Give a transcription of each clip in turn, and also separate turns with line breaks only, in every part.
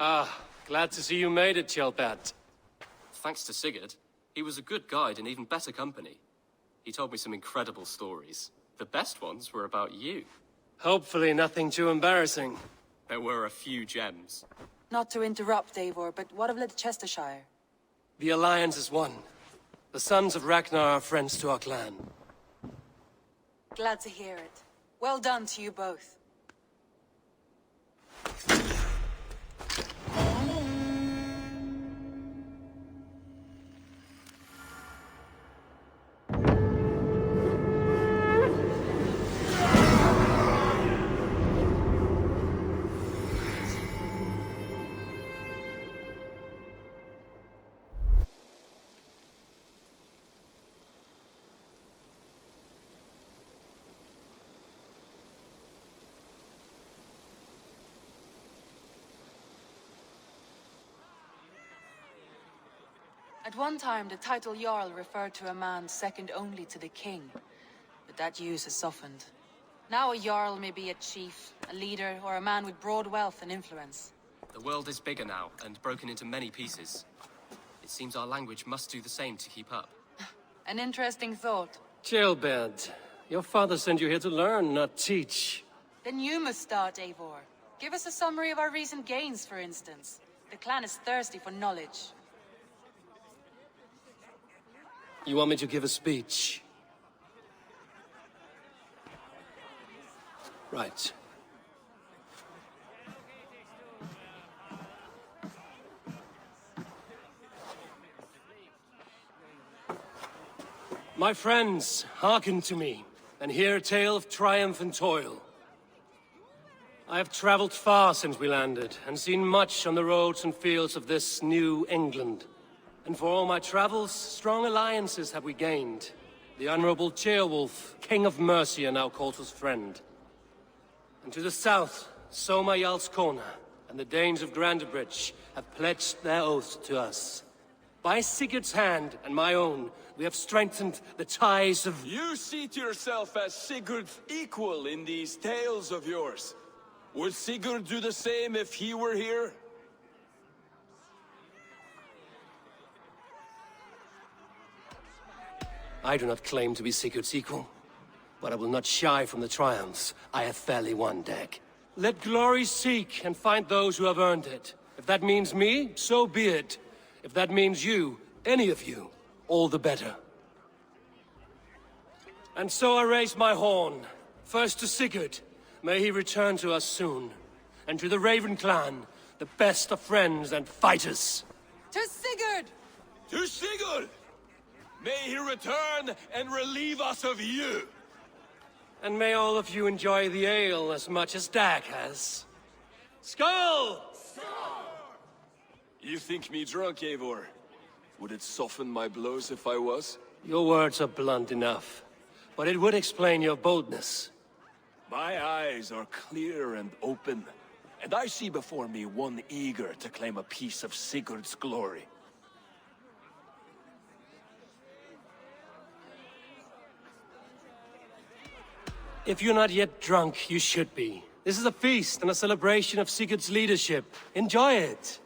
Ah, glad to see you made it, Kjellbat.
Thanks to Sigurd. He was a good guide and even better company. He told me some incredible stories. The best ones were about you.
Hopefully nothing too embarrassing.
There were a few gems.
Not to interrupt, Eivor, but what of Leicestershire?
The Alliance is one. The sons of Ragnar are friends to our clan.
Glad to hear it. Well done to you both. At one time, the title Jarl referred to a man second only to the king, but that use has softened. Now a Jarl may be a chief, a leader, or a man with broad wealth and influence.
The world is bigger now, and broken into many pieces. It seems our language must do the same to keep up.
An interesting thought.
Kjellbat, your father sent you here to learn, not teach.
Then you must start, Eivor. Give us a summary of our recent gains, for instance. The clan is thirsty for knowledge.
You want me to give a speech? Right. My friends, hearken to me, and hear a tale of triumph and toil. I have traveled far since we landed, and seen much on the roads and fields of this new England. And for all my travels, strong alliances have we gained. The Honorable Ceolwulf, King of Mercia, now calls us friend. And to the south, Soma Jarlskona and the Danes of Grandebridge have pledged their oath to us. By Sigurd's hand and my own, we have strengthened the ties of...
You seat yourself as Sigurd's equal in these tales of yours. Would Sigurd do the same if he were here?
I do not claim to be Sigurd's equal, but I will not shy from the triumphs I have fairly won, Dag. Let glory seek and find those who have earned it. If that means me, so be it. If that means you, any of you, all the better. And so I raise my horn, first to Sigurd, may he return to us soon, and to the Raven clan, the best of friends and fighters.
To Sigurd!
To Sigurd! May he return and relieve us of you!
And may all of you enjoy the ale as much as Dag has. Skull!
You think me drunk, Eivor? Would it soften my blows if I was?
Your words are blunt enough, but it would explain your boldness.
My eyes are clear and open, and I see before me one eager to claim a piece of Sigurd's glory.
If you're not yet drunk, you should be. This is a feast and a celebration of Sigurd's leadership. Enjoy it!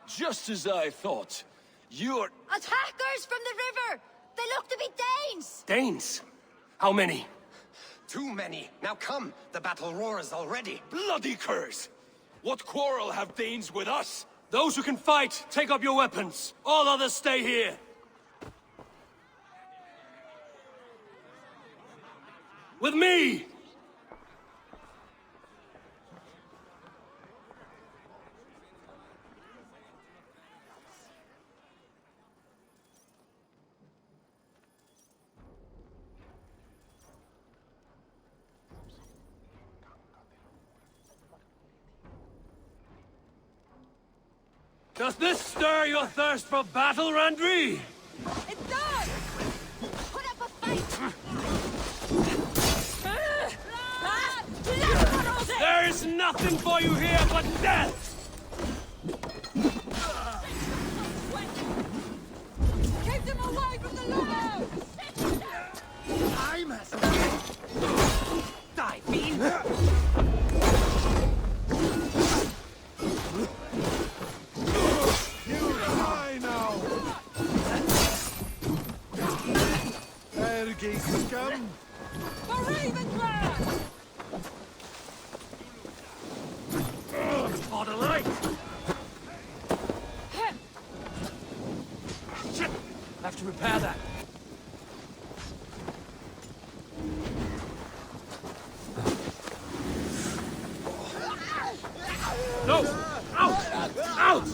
Just as I thought. You're...
Attackers from the river! They look to be Danes!
Danes? How many?
Too many. Now come, the battle roars already.
bloody curs! What quarrel have Danes with us?
Those who can fight, take up your weapons. All others stay here. With me! Does this stir your thirst for battle, Randri?
It does! Put up a fight!
There is nothing for you here but death!
Keep them away from the lava!
I must die, fiend!
days to come.
For Ravenglass!
On the light! Shit! Have to repair that. No! Out! Out!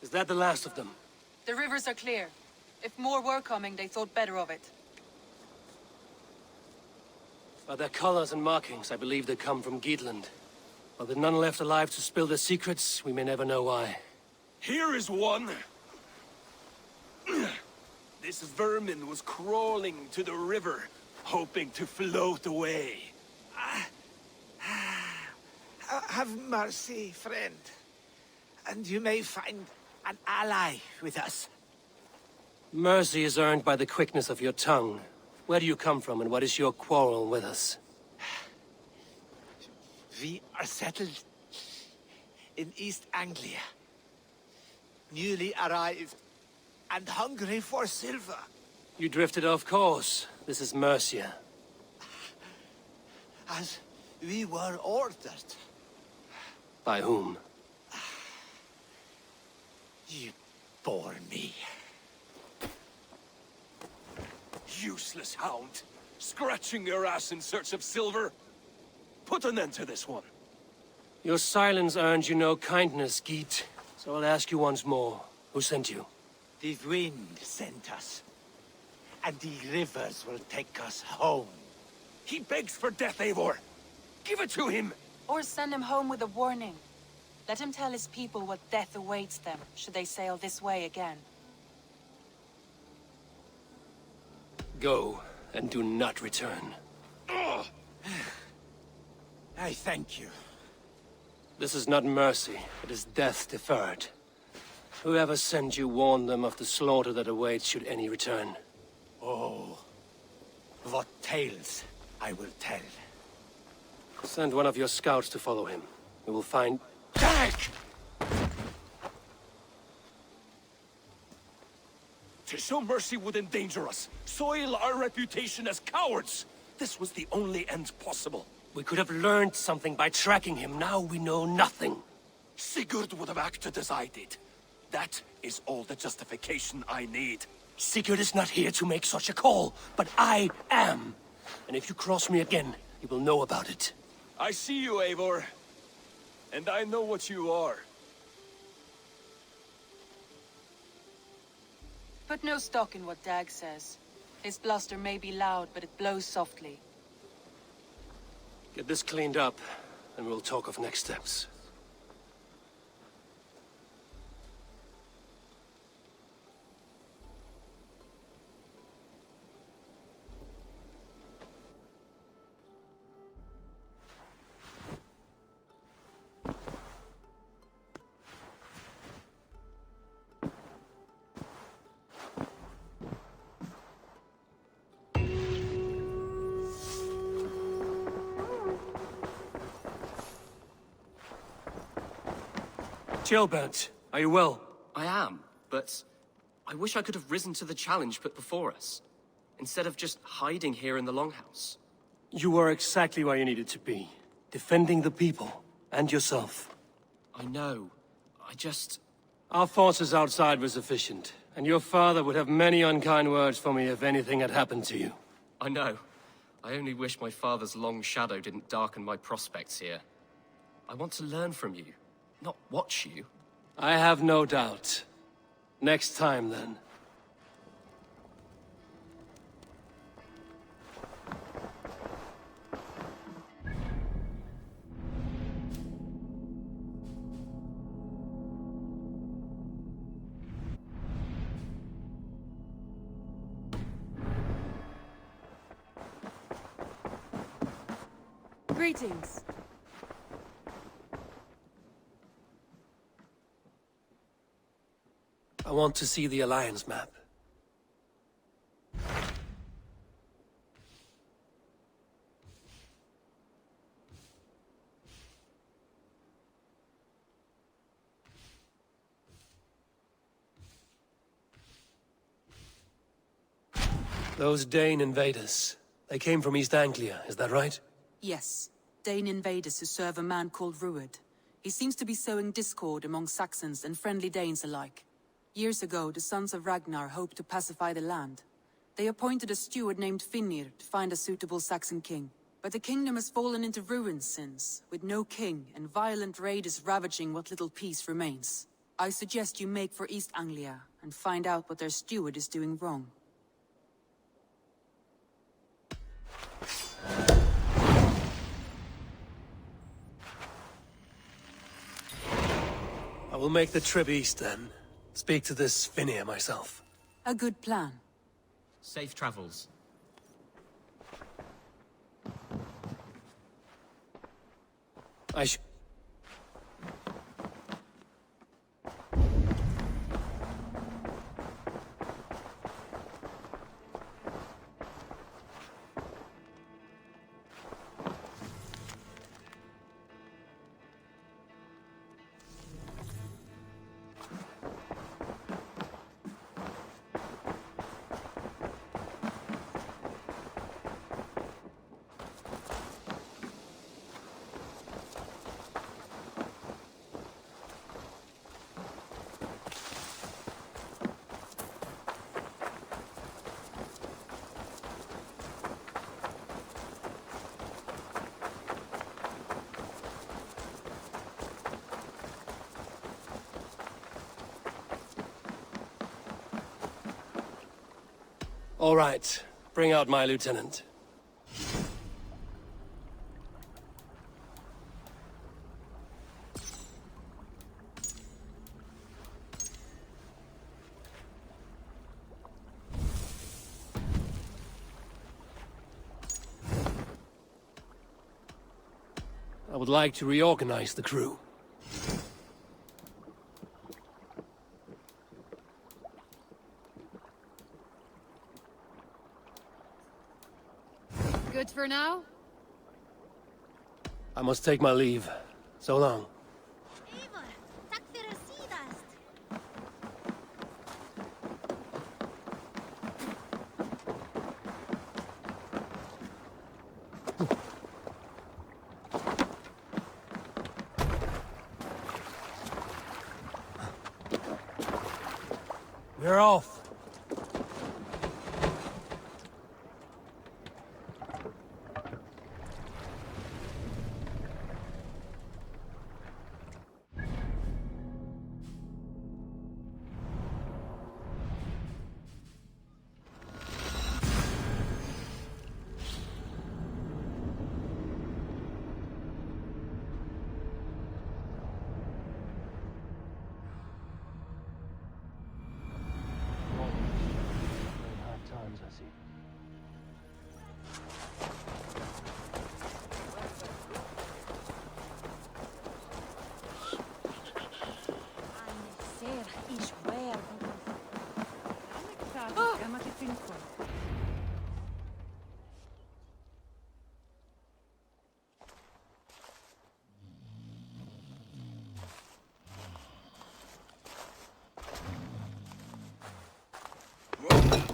Is that the last of them?
The rivers are clear. If more were coming, they thought better of it.
By their colors and markings, I believe they come from Geatland. While there are none left alive to spill their secrets, we may never know why.
Here is one. This vermin was crawling to the river, hoping to float away.
Have mercy, friend. And you may find an ally with us.
Mercy is earned by the quickness of your tongue. Where do you come from, and what is your quarrel with us?
We are settled in East Anglia. Newly arrived and hungry for silver.
You drifted off course. This is Mercia.
As we were ordered.
By whom?
You bore me.
Useless hound. Scratching your ass in search of silver. Put an end to this one.
Your silence earned you no kindness, Geet. So I'll ask you once more. Who sent you?
The wind sent us. And the rivers will take us home.
He begs for death, Eivor. Give it to him.
Or send him home with a warning. Let him tell his people what death awaits them, should they sail this way again.
Go, and do not return.
I thank you.
This is not mercy, it is death deferred. Whoever sent you warned them of the slaughter that awaits should any return.
Oh, what tales I will tell.
Send one of your scouts to follow him. We will find...
Jack!
'To show mercy would endanger us, soil our reputation as cowards. This was the only end possible.
We could have learned something by tracking him. Now we know nothing.
Sigurd would have acted as I did. That is all the justification I need.
Sigurd is not here to make such a call, but I am. And if you cross me again, you will know about it.
I see you, Eivor. And I know what you are.
Put no stock in what Dag says. His bluster may be loud, but it blows softly.
Get this cleaned up, and we'll talk of next steps. Gilbert, are you well?
I am, but I wish I could have risen to the challenge put before us, instead of just hiding here in the Longhouse.
You were exactly where you needed to be. Defending the people, and yourself.
I know. I just...
Our forces outside were sufficient, and your father would have many unkind words for me if anything had happened to you.
I know. I only wish my father's long shadow didn't darken my prospects here. I want to learn from you, not watch you.
I have no doubt. Next time, then.
Greetings.
I want to see the Alliance map. Those Dane Invaders. They came from East Anglia, is that right?
Yes. Dane Invaders who serve a man called Rued. He seems to be sowing discord among Saxons and friendly Danes alike. Years ago, the sons of Ragnar hoped to pacify the land. They appointed a steward named Finnir to find a suitable Saxon king. But the kingdom has fallen into ruins since, with no king and violent raiders ravaging what little peace remains. I suggest you make for East Anglia and find out what their steward is doing wrong.
I will make the trip east then. Speak to this Finnir myself.
A good plan.
Safe travels.
I should... All right. Bring out my lieutenant. I would like to reorganize the crew.
Good for now?
I must take my leave. So long.
Eivor, takk fyrir síðast.
We're off.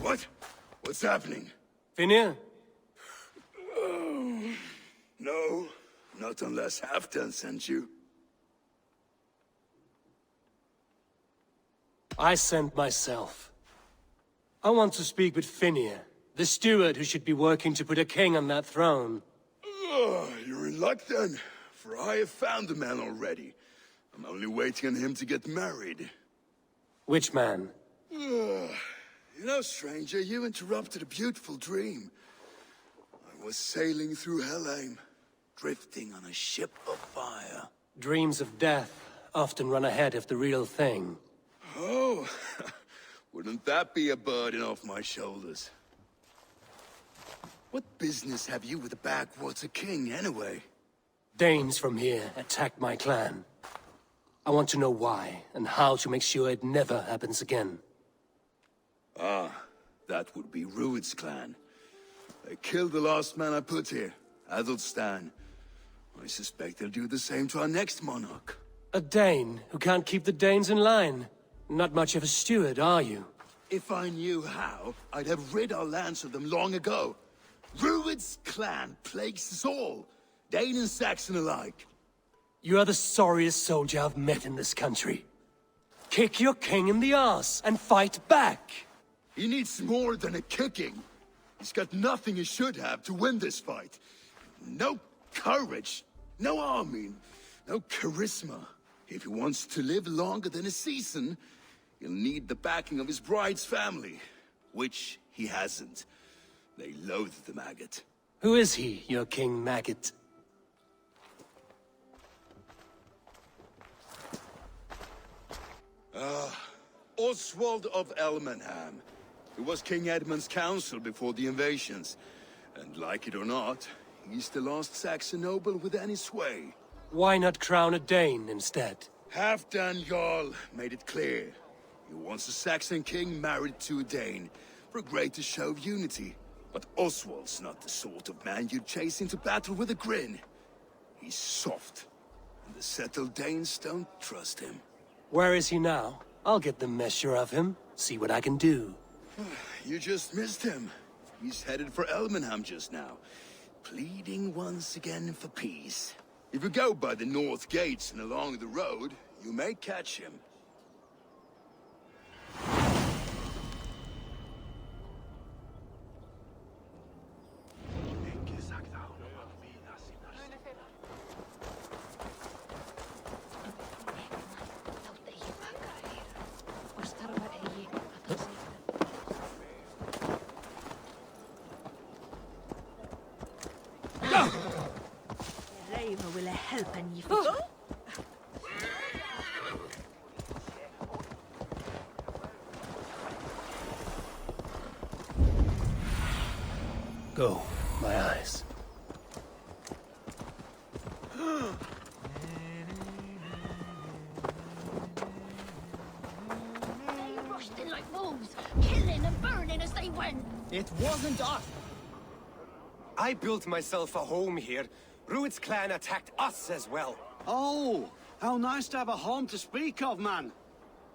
What? What's happening?
Finnir?
No, not unless Halfdan sent you.
I sent myself. I want to speak with Finnir, the steward who should be working to put a king on that throne.
You're in luck then, for I have found the man already. I'm only waiting on him to get married.
Which man?
You know, stranger, you interrupted a beautiful dream. I was sailing through Helheim, drifting on a ship of fire.
Dreams of death often run ahead of the real thing.
Oh, wouldn't that be a burden off my shoulders? What business have you with the backwater king, anyway?
Danes from here attacked my clan. I want to know why, and how to make sure it never happens again.
That would be Rued's clan. They killed the last man I put here, Adelstan. I suspect they'll do the same to our next monarch.
A Dane who can't keep the Danes in line. Not much of a steward, are you?
If I knew how, I'd have rid our lands of them long ago. Rued's clan plagues us all, Dane and Saxon alike.
You are the sorriest soldier I've met in this country. Kick your king in the arse and fight back!
He needs more than a kicking. He's got nothing he should have to win this fight. No courage, no army, no charisma. If he wants to live longer than a season, he'll need the backing of his bride's family, which he hasn't. They loathe the maggot.
Who is he, your King Maggot?
Oswald of Elmenham. He was King Edmund's counsel before the invasions. And like it or not, he's the last Saxon noble with any sway.
Why not crown a Dane instead?
Halfdan Jarl made it clear. He wants a Saxon king married to a Dane, for a greater show of unity. But Oswald's not the sort of man you'd chase into battle with a grin. He's soft, and the settled Danes don't trust him.
Where is he now? I'll get the measure of him, see what I can do.
You just missed him. He's headed for Elmenham just now, pleading once again for peace. If you go by the north gates and along the road, you may catch him.
Will help and you
Go, my eyes.
They rushed in like wolves, killing and burning as they went.
It wasn't us. I built myself a home here. Rued's clan attacked us as well.
Oh, how nice to have a home to speak of, man.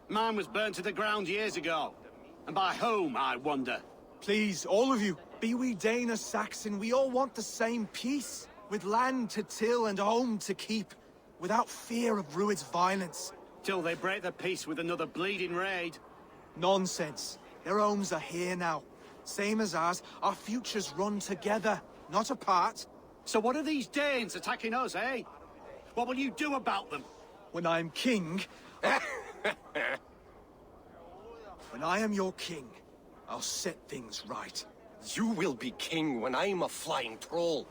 Mine was burnt to the ground years ago. And by whom, I wonder?
Please, all of you, be we Dane or Saxon, we all want the same peace. With land to till and home to keep. Without fear of Rued's violence.
Till they break the peace with another bleeding raid.
Nonsense. Their homes are here now. Same as ours, our futures run together, not apart.
So what are these Danes attacking us, eh? What will you do about them?
When I'm king... When I am your king, I'll set things right.
You will be king when I'm a flying troll.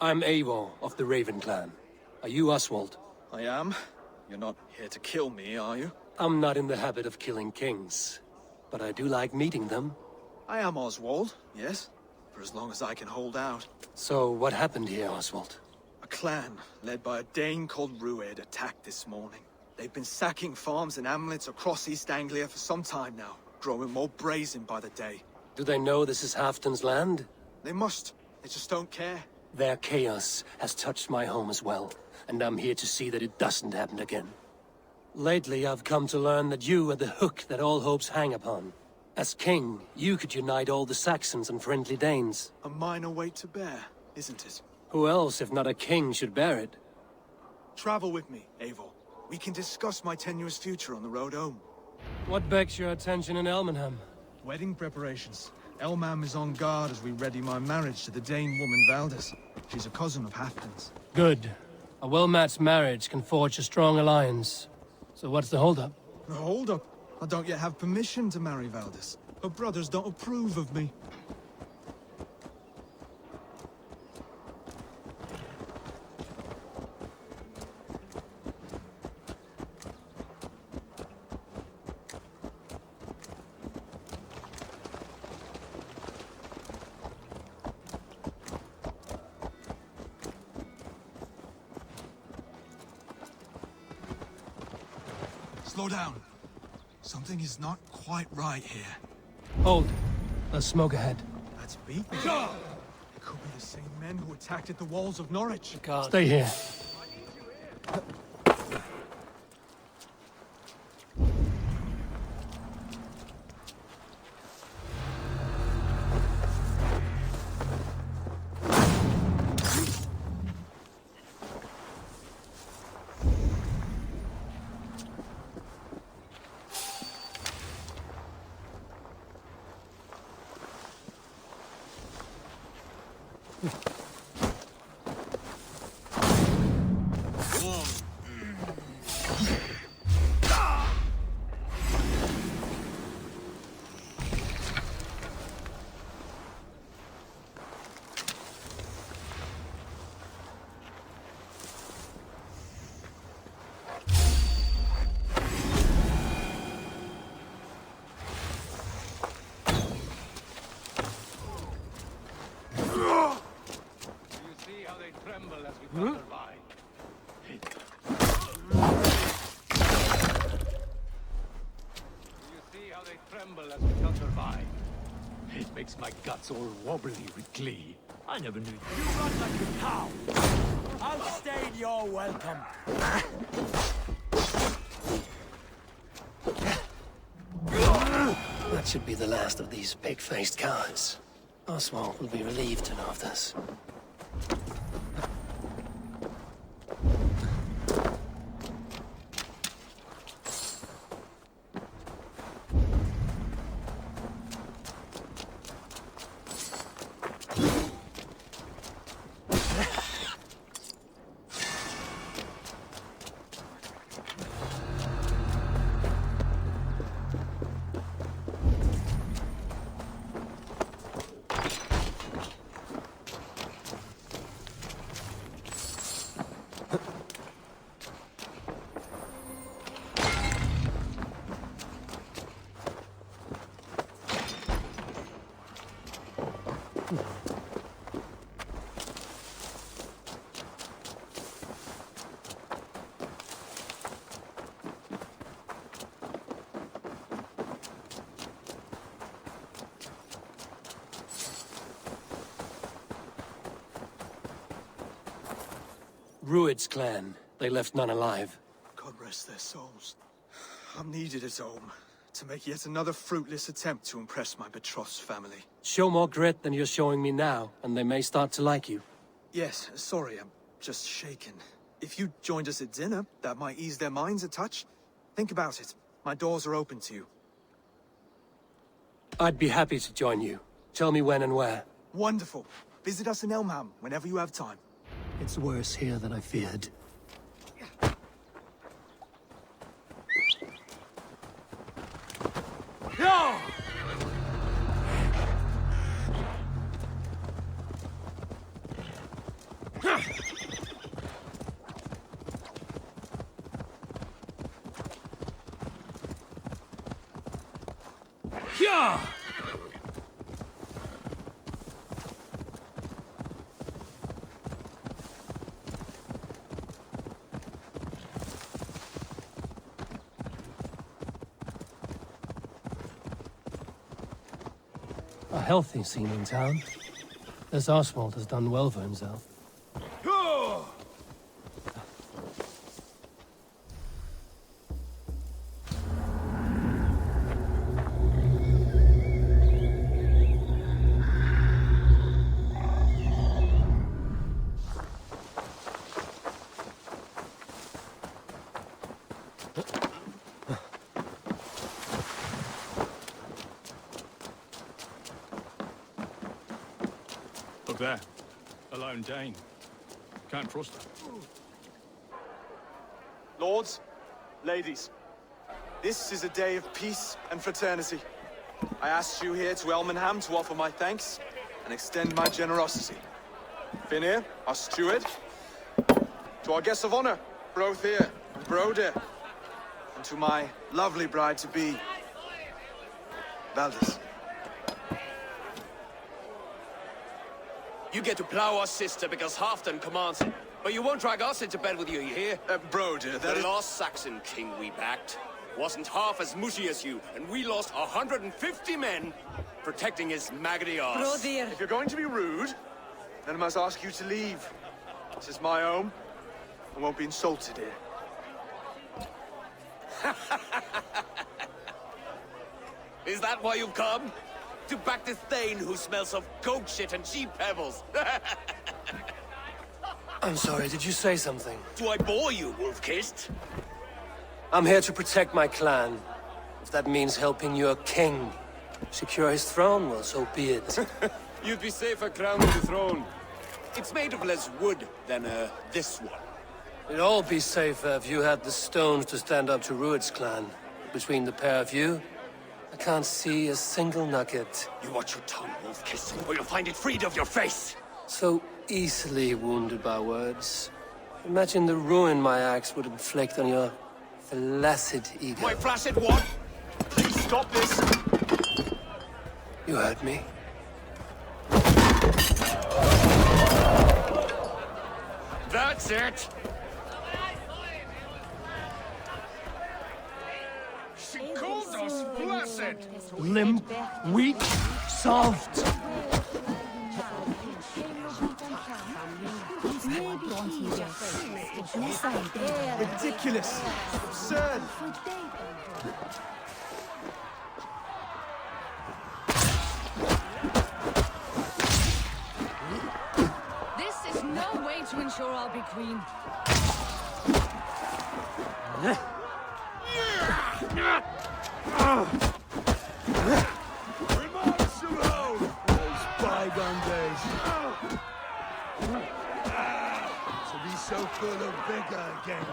I'm Eivor of the Raven clan. Are you Oswald?
I am. You're not here to kill me, are you?
I'm not in the habit of killing kings, but I do like meeting them.
I am Oswald, yes. For as long as I can hold out.
So what happened here, Oswald?
A clan, led by a Dane called Rued, attacked this morning. They've been sacking farms and hamlets across East Anglia for some time now, growing more brazen by the day.
Do they know this is Halfdan's land?
They must. They just don't care.
Their chaos has touched my home as well, and I'm here to see that it doesn't happen again. Lately, I've come to learn that you are the hook that all hopes hang upon. As king, you could unite all the Saxons and friendly Danes.
A minor weight to bear, isn't it?
Who else, if not a king, should bear it?
Travel with me, Eivor. We can discuss my tenuous future on the road home.
What begs your attention in Elmenham?
Wedding preparations. Elmam is on guard as we ready my marriage to the Dane woman Valdis. She's a cousin of Halfdan's.
Good. A well-matched marriage can forge a strong alliance. So what's the holdup?
The hold-up? I don't yet have permission to marry Valdis. Her brothers don't approve of me. slow down. Something is not quite right here.
Hold. There's smoke ahead.
That's beat. It could be the same men who attacked at the walls of Norwich.
Stay here.
As we thunder by. It makes my guts all wobbly with glee. I never knew you run like a cow. Outstayed your welcome.
That should be the last of these pig-faced cowards. Oswald will be relieved to know of this. Rued's clan. They left none alive.
God rest their souls. I'm needed at home to make yet another fruitless attempt to impress my betrothed's family.
Show more grit than you're showing me now, and they may start to like you.
Yes, sorry, I'm just shaken. If you joined us at dinner, that might ease their minds a touch. Think about it. My doors are open to you.
I'd be happy to join you. Tell me when and where.
Wonderful. Visit us in Elmham whenever you have time.
It's worse here than I feared. A healthy scene in town. This Oswald has done well for himself.
Look there. A lone Dane. Can't trust her.
Lords, ladies, this is a day of peace and fraternity. I asked you here to Elmenham to offer my thanks and extend my generosity. Finir, our steward, to our guests of honor, Brothir and Brodir, and to my lovely bride-to-be, Valdis.
You get to plow our sister because Halfdan commands it. But you won't drag us into bed with you, you hear?
Brodir, that
the
is...
last Saxon king we backed. wasn't half as mushy as you, and we lost 150 men protecting his maggoty arse.
If you're going to be rude, then I must ask you to leave. This is my home. I won't be insulted here.
Is that why you come? To back this Thane who smells of goat shit and cheap pebbles?
I'm sorry, did you say something?
Do I bore you, wolf-kissed?
I'm here to protect my clan. If that means helping your king secure his throne, well, so be it.
You'd be safer crowned with the throne. It's made of less wood than, this one.
It'd all be safer if you had the stones to stand up to Rued's clan. Between the pair of you, I can't see a single nugget.
You watch your tongue, wolf-kissed, or you'll find it freed of your face!
So easily wounded by words. Imagine the ruin my axe would inflict on your flaccid ego.
My flaccid what? Please stop this!
You heard me.
That's it!
She called us blessed! Limp, weak, soft.
Ridiculous! Absurd!
This is no way to ensure I'll be queen.
Those bygone days. To be so full of vigor again.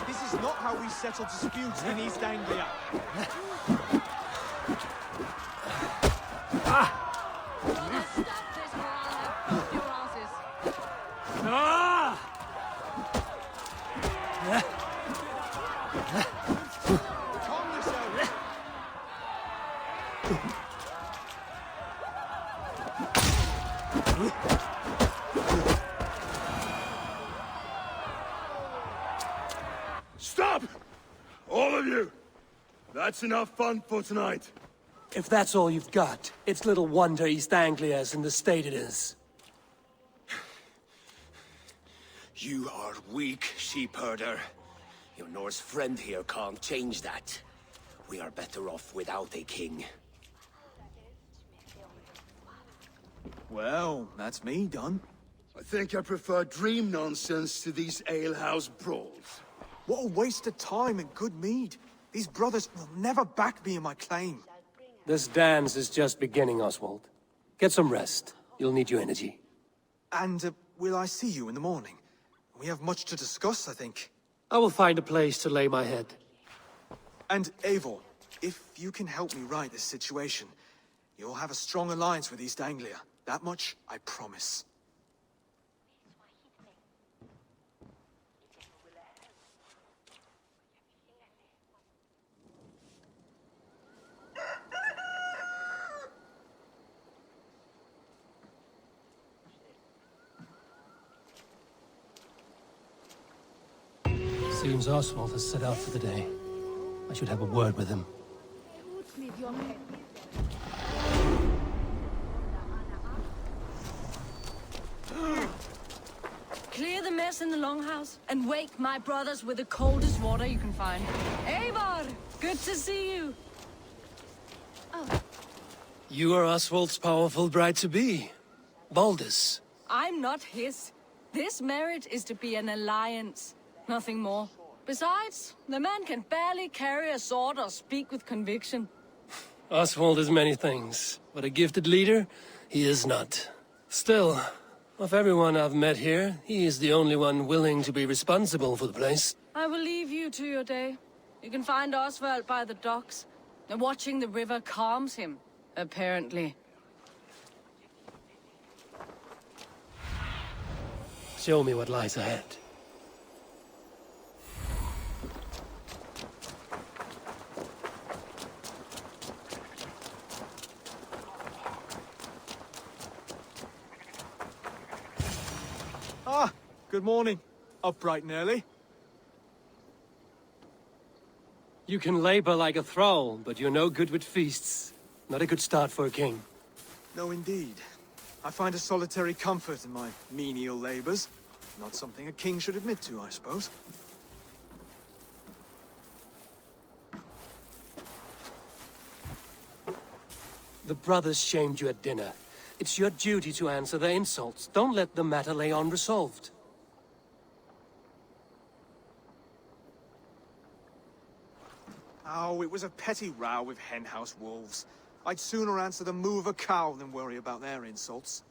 This is not how we settle disputes in East Anglia.
Stop! All of you! That's enough fun for tonight.
If that's all you've got, it's little wonder East Anglia is in the state it is.
You are weak, sheep herder. Your Norse friend here can't change that. We are better off without a king.
Well, that's me done.
I think I prefer dream nonsense to these alehouse brawls.
What a waste of time and good mead. These brothers will never back me in my claim.
This dance is just beginning, Oswald. Get some rest. You'll need your energy.
And will I see you in the morning? We have much to discuss, I think.
I will find a place to lay my head.
And Eivor, if you can help me right this situation, you'll have a strong alliance with East Anglia. That much, I promise.
Seems Oswald has set out for the day. I should have a word with him.
Clear the mess in the longhouse and wake my brothers with the coldest water you can find. Eivor! Good to see you!
You are Oswald's powerful bride-to-be, Baldus.
I'm not his. This marriage is to be an alliance, nothing more. Besides, the man can barely carry a sword or speak with conviction.
Oswald is many things, but a gifted leader, he is not. Still, of everyone I've met here, he is the only one willing to be responsible for the place.
I will leave you to your day. You can find Oswald by the docks. Watching the river calms him, apparently.
Show me what lies ahead.
Good morning. Up bright and early.
You can labor like a thrall, but you're no good with feasts. Not a good start for a king.
No, indeed. I find a solitary comfort in my menial labors. Not something a king should admit to, I suppose.
The brothers shamed you at dinner. It's your duty to answer their insults. Don't let the matter lay unresolved.
Oh, it was a petty row with henhouse wolves. I'd sooner answer the moo of a cow than worry about their insults.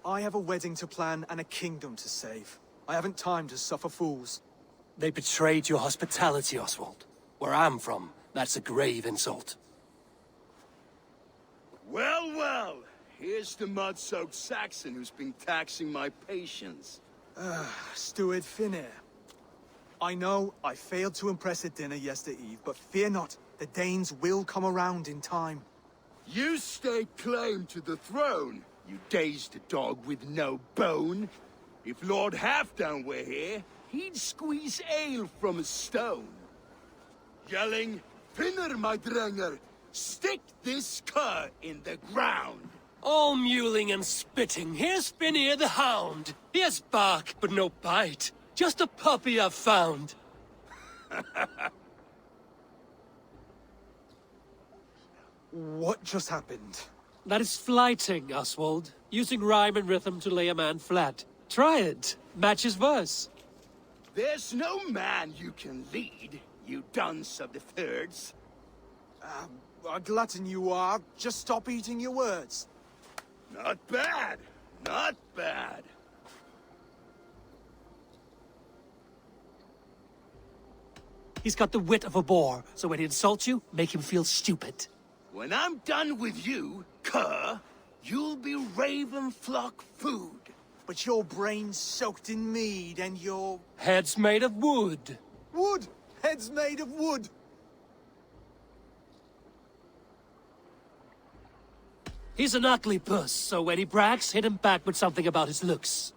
I have a wedding to plan and a kingdom to save. I haven't time to suffer fools.
They betrayed your hospitality, Oswald. Where I'm from, that's a grave insult.
Well, well. Here's the mud-soaked Saxon who's been taxing my patience.
Steward Finnair. I know I failed to impress at dinner yestereve, but fear not, the Danes will come around in time.
You stake claim to the throne, you dazed dog with no bone. If Lord Halfdan were here, he'd squeeze ale from a stone. Yelling, Finner, my drenger, stick this cur in the ground.
All mewling and spitting, here's Finnear the Hound. He has bark, but no bite. Just a puppy I've found.
What just happened?
That is flighting, Oswald. Using rhyme and rhythm to lay a man flat. Try it. Match his verse.
There's no man you can lead, you dunce of the thirds.
A glutton you are. Just stop eating your words.
Not bad. Not bad.
He's got the wit of a boar, so when he insults you, make him feel stupid.
When I'm done with you, cur, you'll be raven flock food.
But your brain's soaked in mead and your...
Head's made of wood.
Wood! Head's made of wood!
He's an ugly puss, so when he brags, hit him back with something about his looks.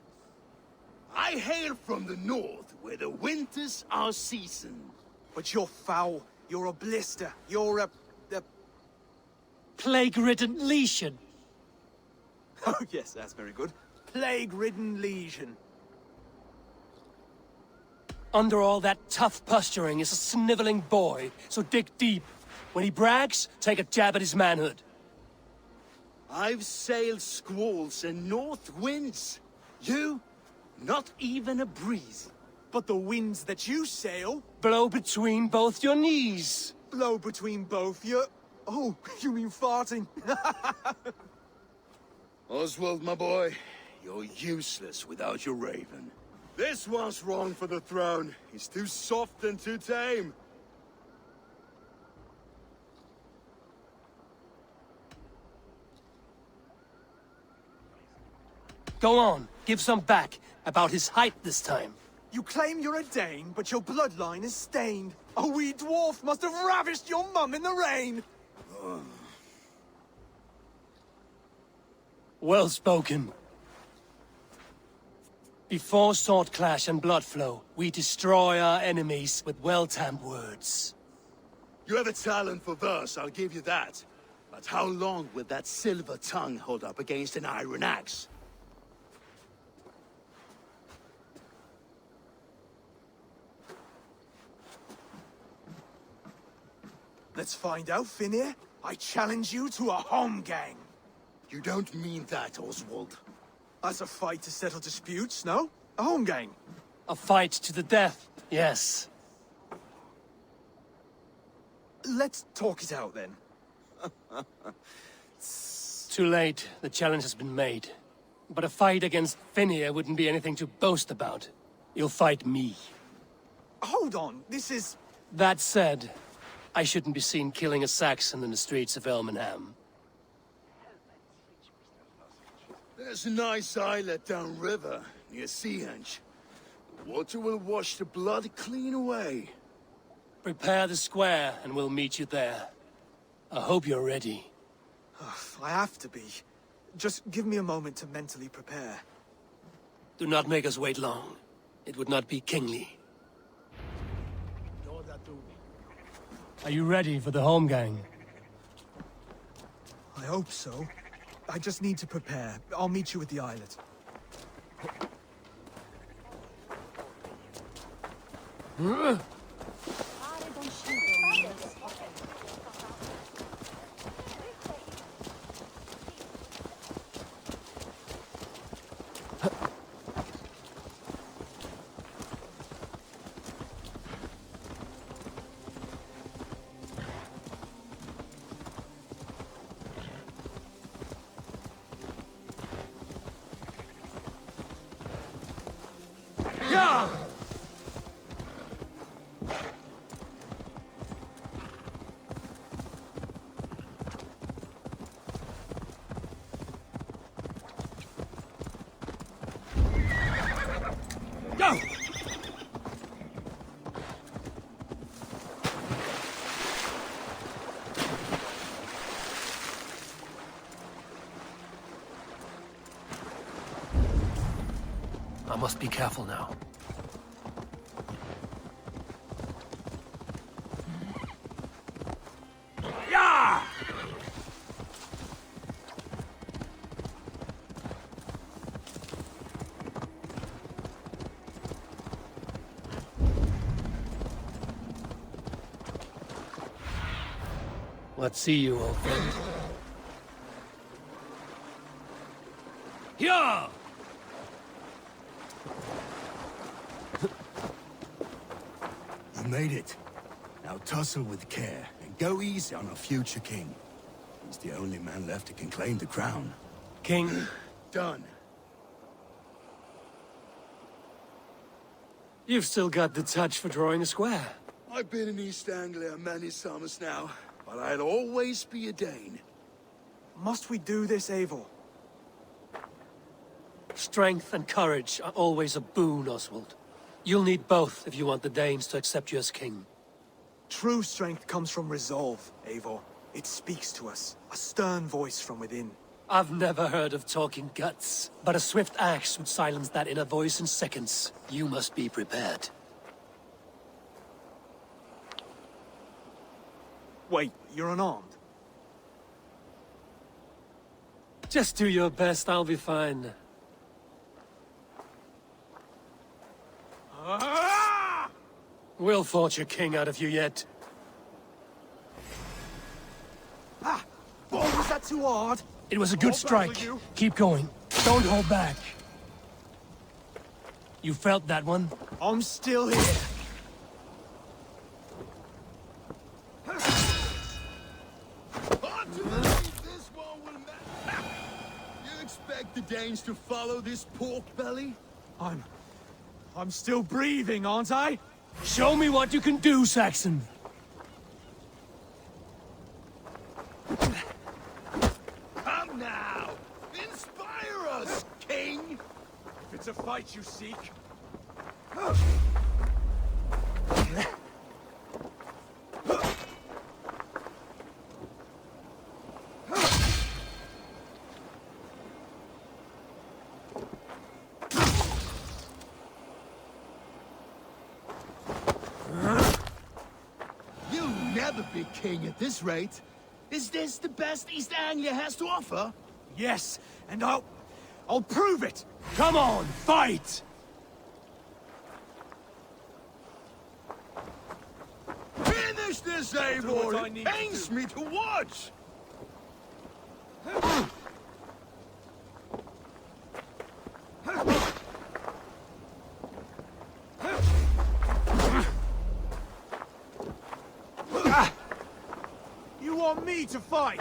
I hail from the north, where the winters are seasoned.
But you're foul. You're a blister. You're a...
Plague-ridden lesion.
Oh, yes, that's very good. Plague-ridden lesion.
Under all that tough posturing is a sniveling boy, so dig deep. When he brags, take a jab at his manhood.
I've sailed squalls and north winds. You? Not even a breeze.
But the winds that you sail...
Blow between both your knees.
Blow between both your... Oh, you mean farting?
Oswald, my boy, you're useless without your raven. This one's wrong for the throne. He's too soft and too tame.
Go on, give some back. About his height this time.
You claim you're a Dane, but your bloodline is stained. A wee dwarf must have ravished your mum in the rain.
Well spoken. Before sword clash and blood flow, we destroy our enemies with well-timed words.
You have a talent for verse, I'll give you that. But how long will that silver tongue hold up against an iron axe?
Let's find out, Finnear. I challenge you to a home gang.
You don't mean that, Oswald.
As a fight to settle disputes, no? A home gang.
A fight to the death, yes.
Let's talk it out, then.
Too late. The challenge has been made. But a fight against Finnear wouldn't be anything to boast about. You'll fight me.
Hold on, this is...
That said, I shouldn't be seen killing a Saxon in the streets of Elmenham.
There's a nice islet downriver, near Seahenge. The water will wash the blood clean away.
Prepare the square, and we'll meet you there. I hope you're ready.
I have to be. Just give me a moment to mentally prepare.
Do not make us wait long. It would not be kingly. Are you ready for the home gang?
I hope so. I just need to prepare. I'll meet you at the islet.
Go! I must be careful now. Yeah! Let's see you, old friend. Yeah!
You made it. Now tussle with care, and go easy on our future king. He's the only man left who can claim the crown.
King.
Done.
You've still got the touch for drawing a square.
I've been in East Anglia many summers now, but I'll always be a Dane.
Must we do this, Eivor?
Strength and courage are always a boon, Oswald. You'll need both if you want the Danes to accept you as king.
True strength comes from resolve, Eivor. It speaks to us, a stern voice from within.
I've never heard of talking guts, but a swift axe would silence that inner voice in seconds. You must be prepared.
Wait, you're unarmed?
Just do your best, I'll be fine. We'll forge a king out of you yet.
Ah! Oh, was that too hard?
It was a good strike. Keep going. Don't hold back. You felt that one?
I'm still here.
You expect the Danes to follow this pork belly?
I'm still breathing, aren't I?
Show me what you can do, Saxon.
Come now! Inspire us, king!
If it's a fight you seek.
You'll never be king at this rate. Is this the best East Anglia has to offer?
Yes, and I'll prove it!
Come on, fight!
Finish this, Eivor! It pains me to watch!
You want me to fight?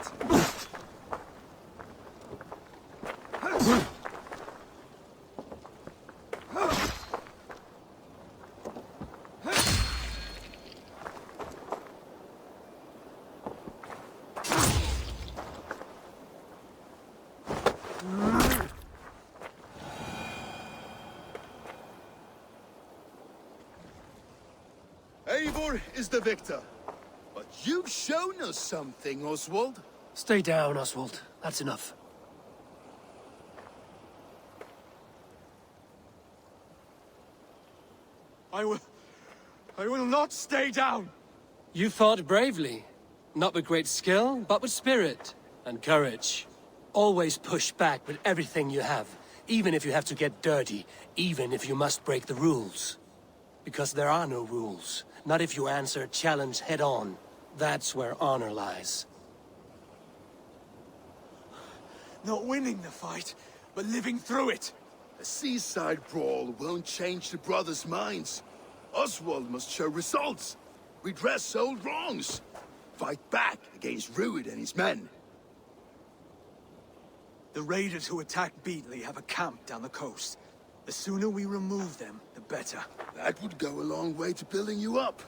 Eivor is the victor. But you've shown us something, Oswald.
Stay down, Oswald. That's enough.
I will not stay down!
You fought bravely. Not with great skill, but with spirit and courage. Always push back with everything you have, even if you have to get dirty, even if you must break the rules. Because there are no rules. Not if you answer a challenge head-on. That's where honor lies.
Not winning the fight, but living through it.
A seaside brawl won't change the brothers' minds. Oswald must show results. Redress old wrongs. Fight back against Rued and his men.
The raiders who attacked Beatley have a camp down the coast. The sooner we remove them, the better.
That would go a long way to building you up.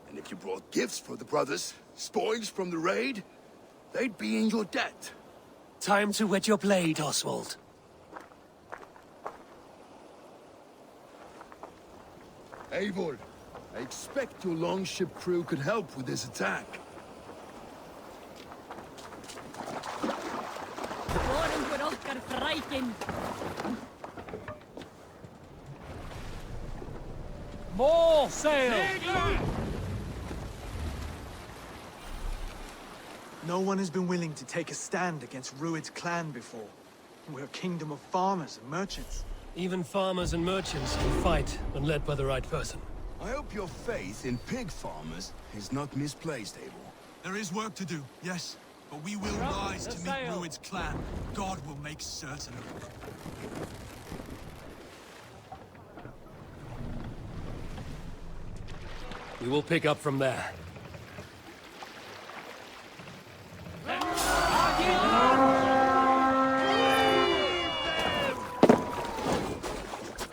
And if you brought gifts for the brothers, spoils from the raid, they'd be in your debt.
Time to wet your blade, Oswald.
Eivor, I expect your longship crew could help with this attack.
More sail!
No one has been willing to take a stand against Rued's clan before. We're a kingdom of farmers and merchants.
Even farmers and merchants can fight when led by the right person.
I hope your faith in pig farmers is not misplaced, Eivor.
There is work to do, yes. But we will rise to meet Rued's clan. God will make certain.
We will pick up from there.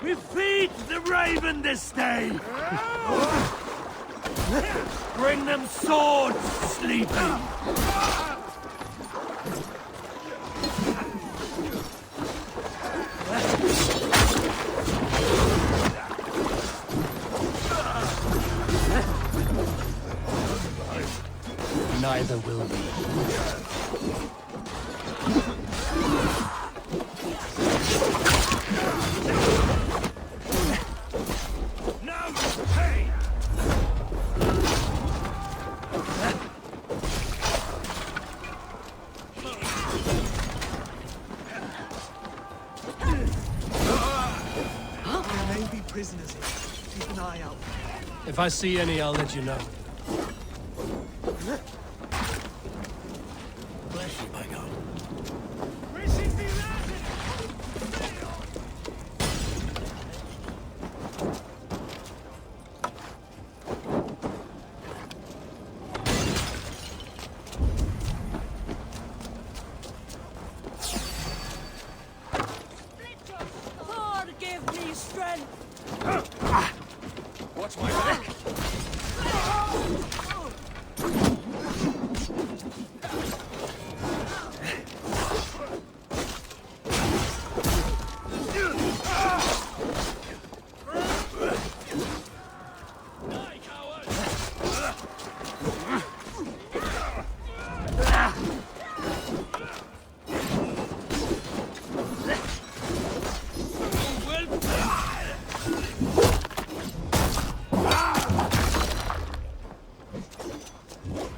We feed the raven this day! Bring them swords, sleeping!
Neither will we.
Now pay!
There may be prisoners here. Keep an eye out.
If I see any, I'll let you know.
Bless you, my God.
Lord, give me strength!
Watch my back!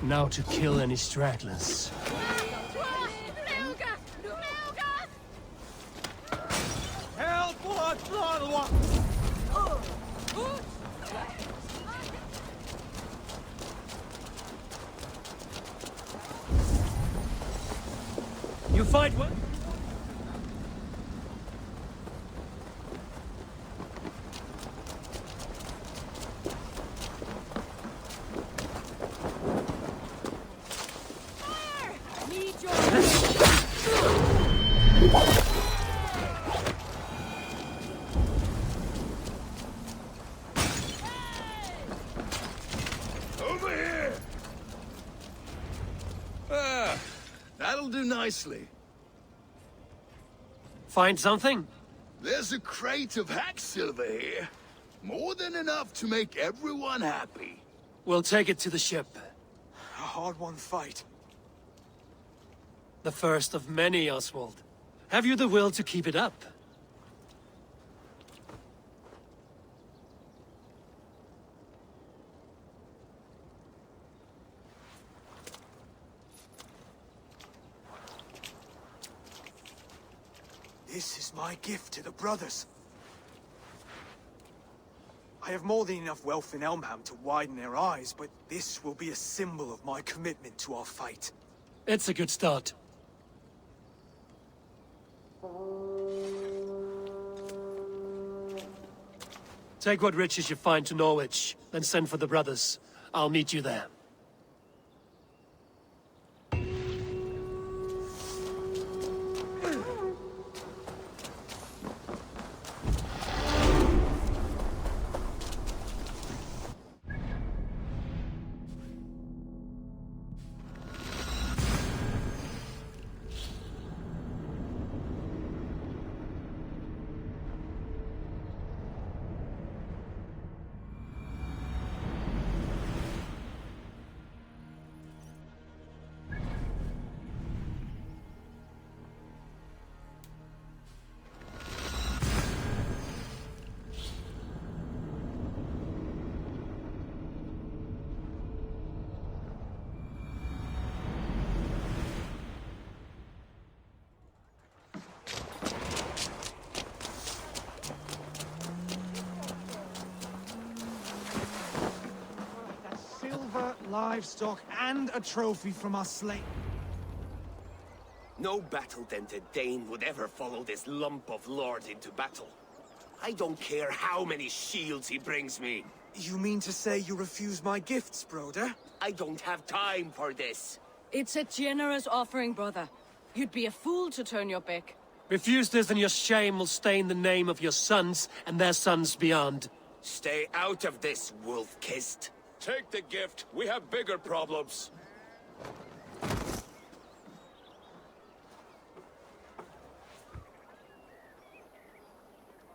Now to kill any stragglers.
Help! What?
You fight well?
Over here! That'll do nicely.
Find something?
There's a crate of hack silver here. More than enough to make everyone happy.
We'll take it to the ship.
A hard-won fight.
The first of many, Oswald. Have you the will to keep it up?
This is my gift to the brothers. I have more than enough wealth in Elmham to widen their eyes, but this will be a symbol of my commitment to our fight.
It's a good start. Take what riches you find to Norwich, then send for the brothers. I'll meet you there.
Livestock and a trophy from our slain.
No battle-dented Dane would ever follow this lump of lord into battle. I don't care how many shields he brings me.
You mean to say you refuse my gifts, Broder?
I don't have time for this.
It's a generous offering, brother. You'd be a fool to turn your back.
Refuse this and your shame will stain the name of your sons and their sons beyond.
Stay out of this, wolf-kissed.
Take the gift. We have bigger problems.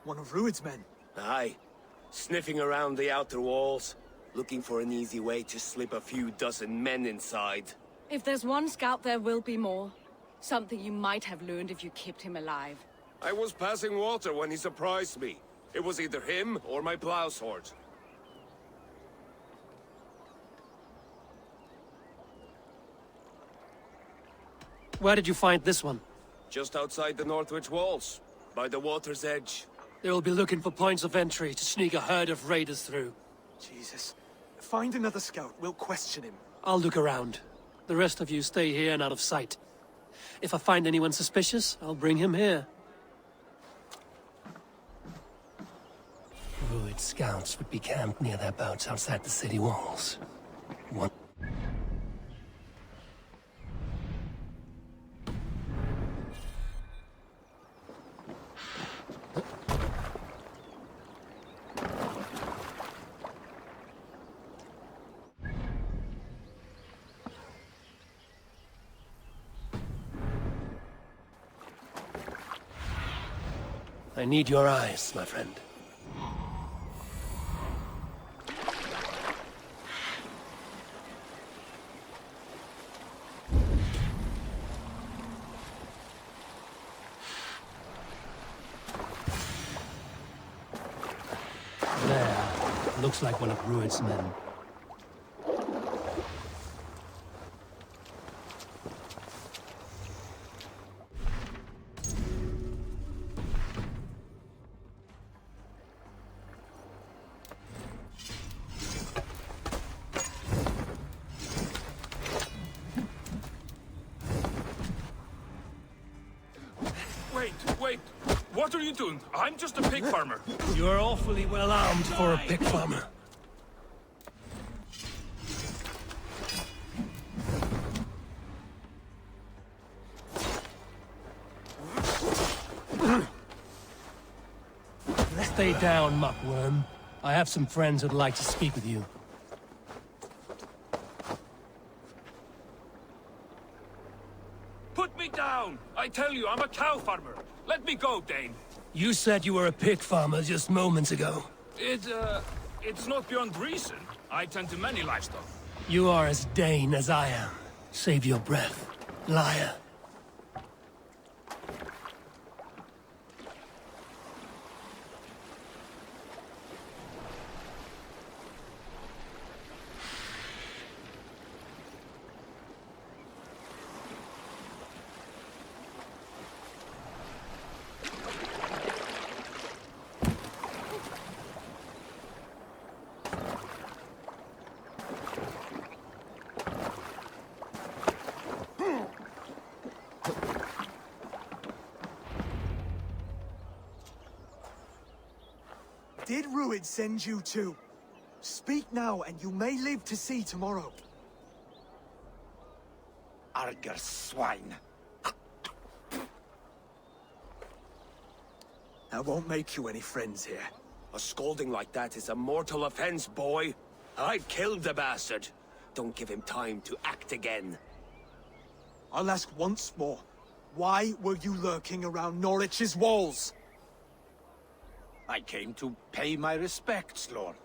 One of Rued's men.
Aye. Sniffing around the outer walls, looking for an easy way to slip a few dozen men inside.
If there's one scout, there will be more. Something you might have learned if you kept him alive.
I was passing water when he surprised me. It was either him or my plow sword.
Where did you find this one?
Just outside the Northwich walls, by the water's edge.
They will be looking for points of entry to sneak a herd of raiders through.
Jesus. Find another scout. We'll question him.
I'll look around. The rest of you stay here and out of sight. If I find anyone suspicious, I'll bring him here. Rued scouts would be camped near their boats outside the city walls. One. I need your eyes, my friend. There. Looks like one of Rued's men.
Wait. What are you doing? I'm just a pig farmer.
You're awfully well armed for a pig farmer. Stay down, muckworm. I have some friends who'd like to speak with you.
Put me down! I tell you, I'm a cow farmer. Let me go, Dane.
You said you were a pig farmer just moments ago.
It's not beyond reason. I tend to many livestock.
You are as Dane as I am. Save your breath, liar.
did Ruid send you to? Speak now, and you may live to see tomorrow.
Arger swine.
I won't make you any friends here.
A scolding like that is a mortal offense, boy. I've killed the bastard. Don't give him time to act again.
I'll ask once more. Why were you lurking around Norwich's walls?
I came to pay my respects, Lord.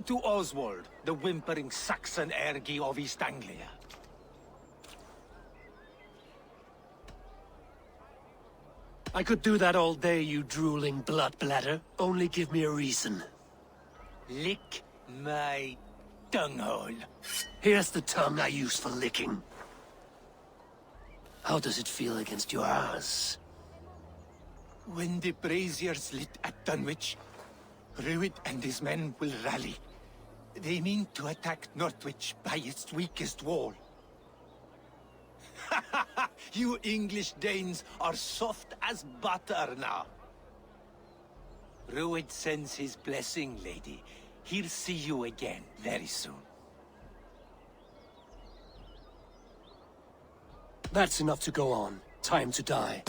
To Oswald, the whimpering Saxon ergi of East Anglia.
I could do that all day, you drooling blood bladder. Only give me a reason.
Lick my dunghole.
Here's the tongue I use for licking. How does it feel against your ass?
When the braziers lit at Dunwich, Ruid and his men will rally. They mean to attack Northwich by its weakest wall. You English Danes are soft as butter now. Ruid sends his blessing, lady. He'll see you again very soon.
That's enough to go on. Time to die.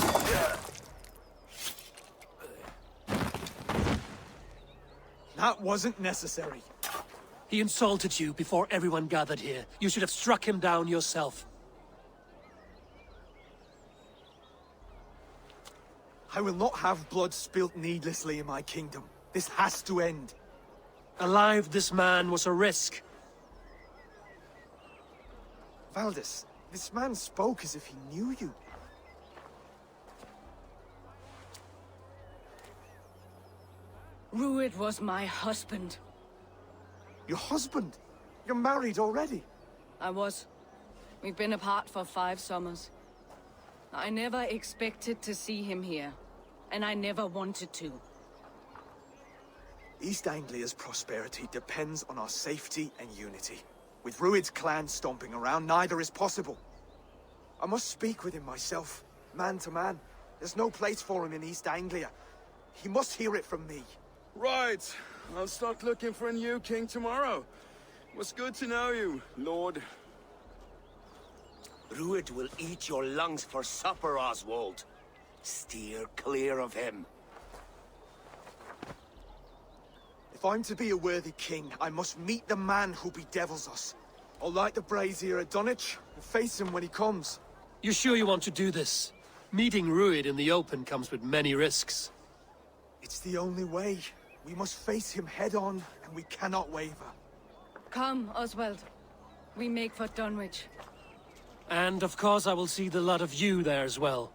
That wasn't necessary.
He insulted you before everyone gathered here. You should have struck him down yourself.
I will not have blood spilt needlessly in my kingdom. This has to end.
Alive, this man was a risk.
Valdis, this man spoke as if he knew you.
Ruid was my husband.
Your husband? You're married already?
I was. We've been apart for 5 summers. I never expected to see him here, and I never wanted to.
East Anglia's prosperity depends on our safety and unity. With Ruid's clan stomping around, neither is possible. I must speak with him myself, man to man. There's no place for him in East Anglia. He must hear it from me.
Right. I'll start looking for a new king tomorrow. It was good to know you, Lord.
Ruid will eat your lungs for supper, Oswald. Steer clear of him.
If I'm to be a worthy king, I must meet the man who bedevils us. I'll light the brazier at Dunwich and face him when he comes.
You sure you want to do this? Meeting Ruid in the open comes with many risks.
It's the only way. We must face him head-on, and we cannot waver.
Come, Oswald. We make for Dunwich.
And of course I will see the lot of you there as well.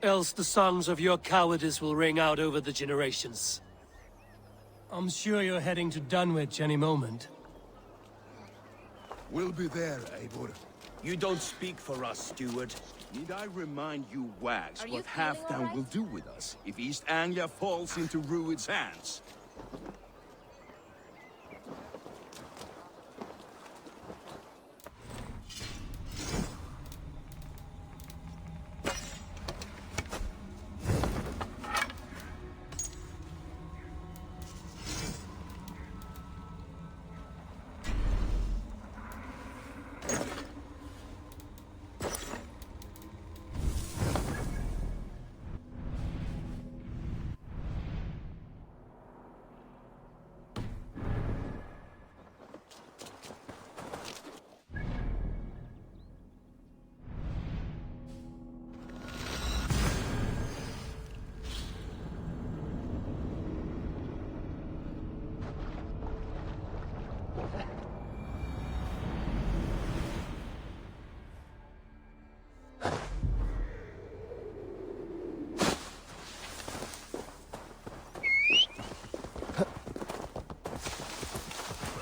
Else the songs of your cowardice will ring out over the generations. I'm sure you're heading to Dunwich any moment.
We'll be there, Eivor.
You don't speak for us, steward.
Need I remind you wags what Halfdan will do with us if East Anglia falls into Ruid's hands?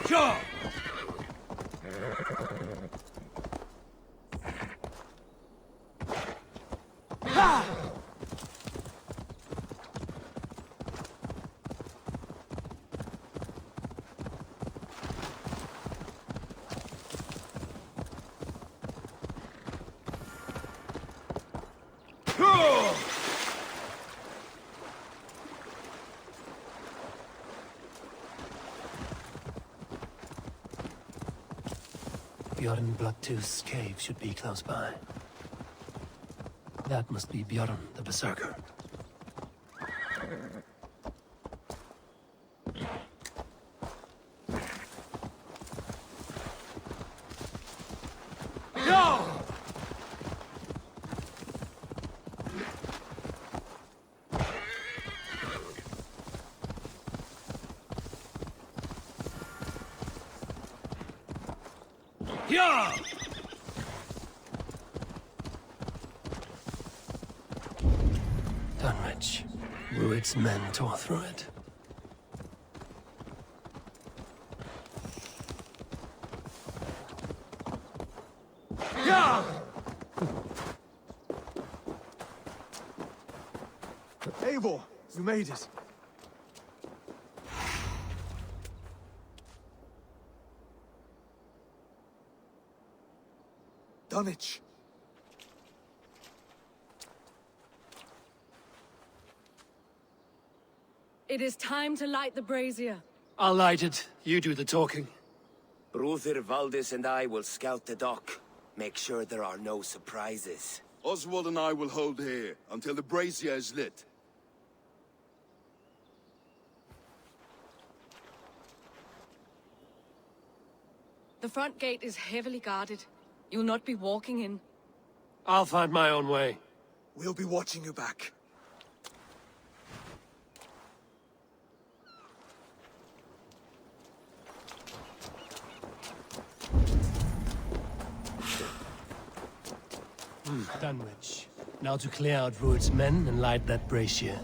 Sure! Bjorn Bloodtooth's cave should be close by. That must be Bjorn the Berserker. Dunwich. Rued's men tore through it.
Eivor, you made it. Dunwich.
It is time to light the brazier.
I'll light it. You do the talking.
Brother Valdis and I will scout the dock. Make sure there are no surprises.
Oswald and I will hold here until the brazier is lit.
The front gate is heavily guarded. You'll not be walking in.
I'll find my own way.
We'll be watching you back.
Dunwich. Now to clear out Rued's men and light that brazier.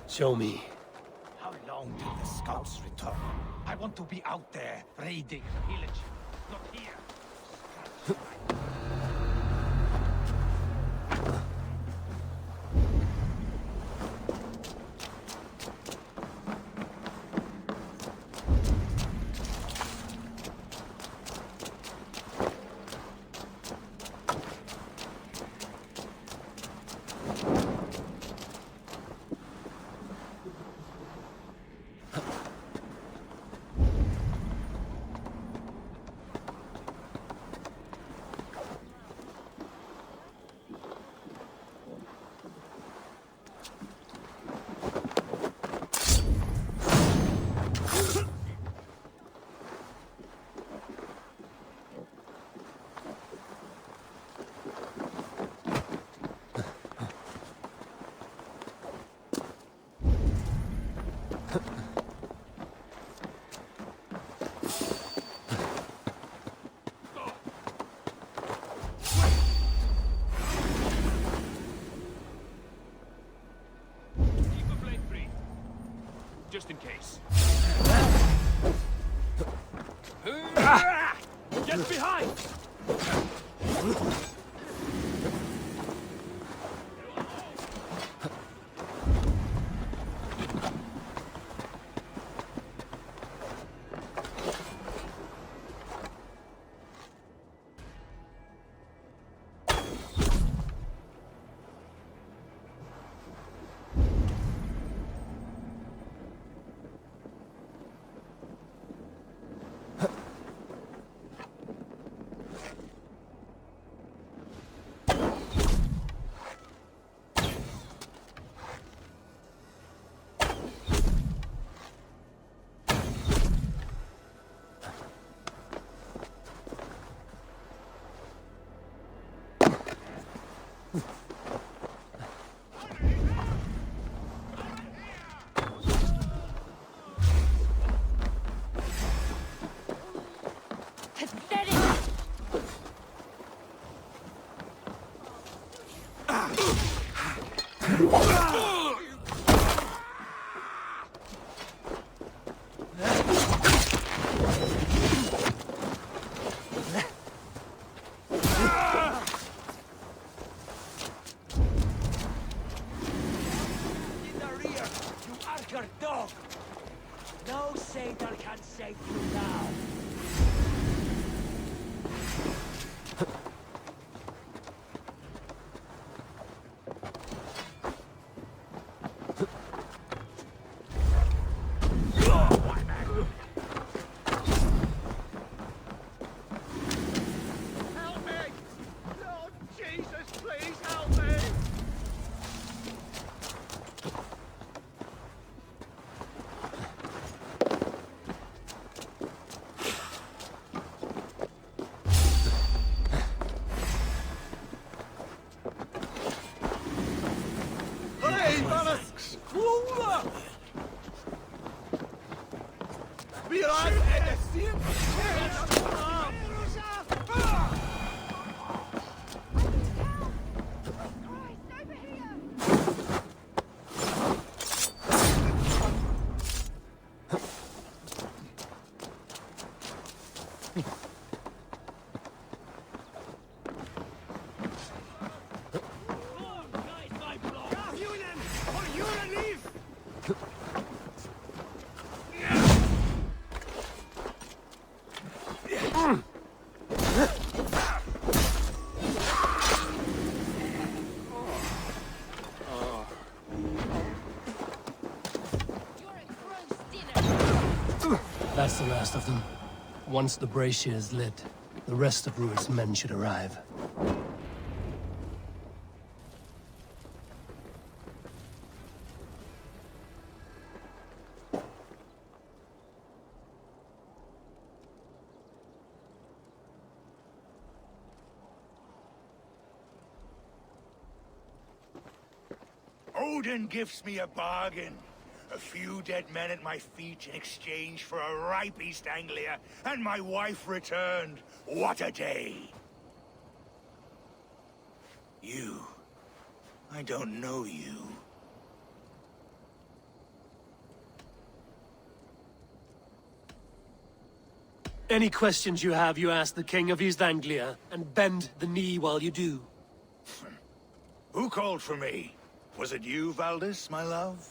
Show me.
How long till the scouts return? I want to be out there, raiding the village, not here.
Just in case. Get behind!
No satyr can save you now.
That's the last of them. Once the brazier is lit, the rest of Rued's men should arrive.
Odin gives me a bargain. A few dead men at my feet in exchange for a ripe East Anglia, and my wife returned. What a day! You. I don't know you.
Any questions you have, you ask the King of East Anglia, and bend the knee while you do.
Who called for me? Was it you, Valdis, my love?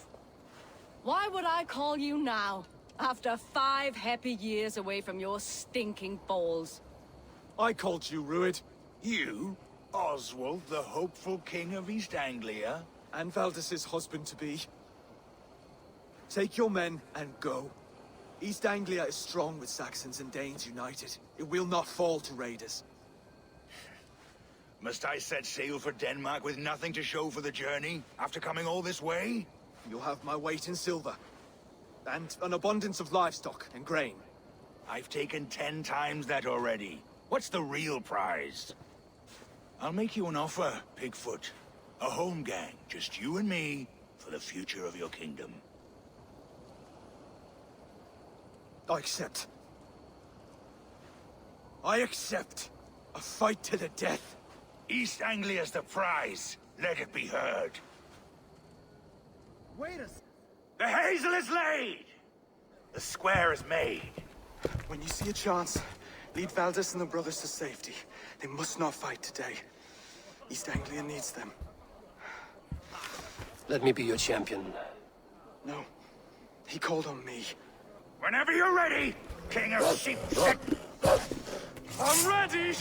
Why would I call you now, after 5 happy years away from your stinking balls?
I called you, Rued.
You? Oswald, the hopeful king of East Anglia?
And Valdis's husband-to-be. Take your men and go. East Anglia is strong with Saxons and Danes united. It will not fall to raiders.
Must I set sail for Denmark with nothing to show for the journey, after coming all this way?
You'll have my weight in silver. And an abundance of livestock and grain.
I've taken 10 times that already. What's the real prize? I'll make you an offer, Pigfoot. A home gang, just you and me, for the future of your kingdom.
I accept. I accept. A fight to the death.
East Anglia's the prize. Let it be heard.
Wait a...
The hazel is laid! The square is made.
When you see a chance, lead Valdis and the brothers to safety. They must not fight today. East Anglia needs them.
Let me be your champion.
No. He called on me.
Whenever you're ready, King of Sheep.
I'm ready!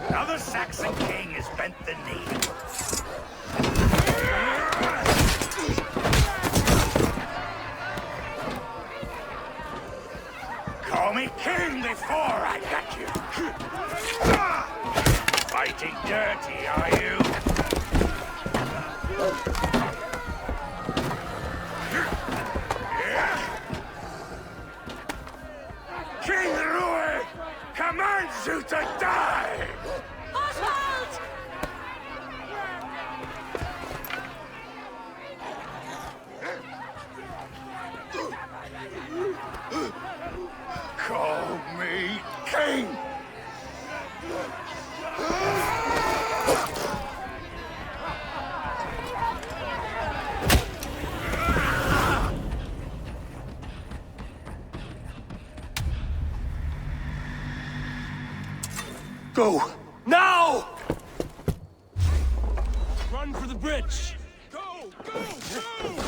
Another Saxon king has bent the knee. Call me king before I got you. Fighting dirty, are you? King Rued commands you to die!
Oswald!
Call me king!
Go! Now! Run for the bridge!
Go! Go! Go!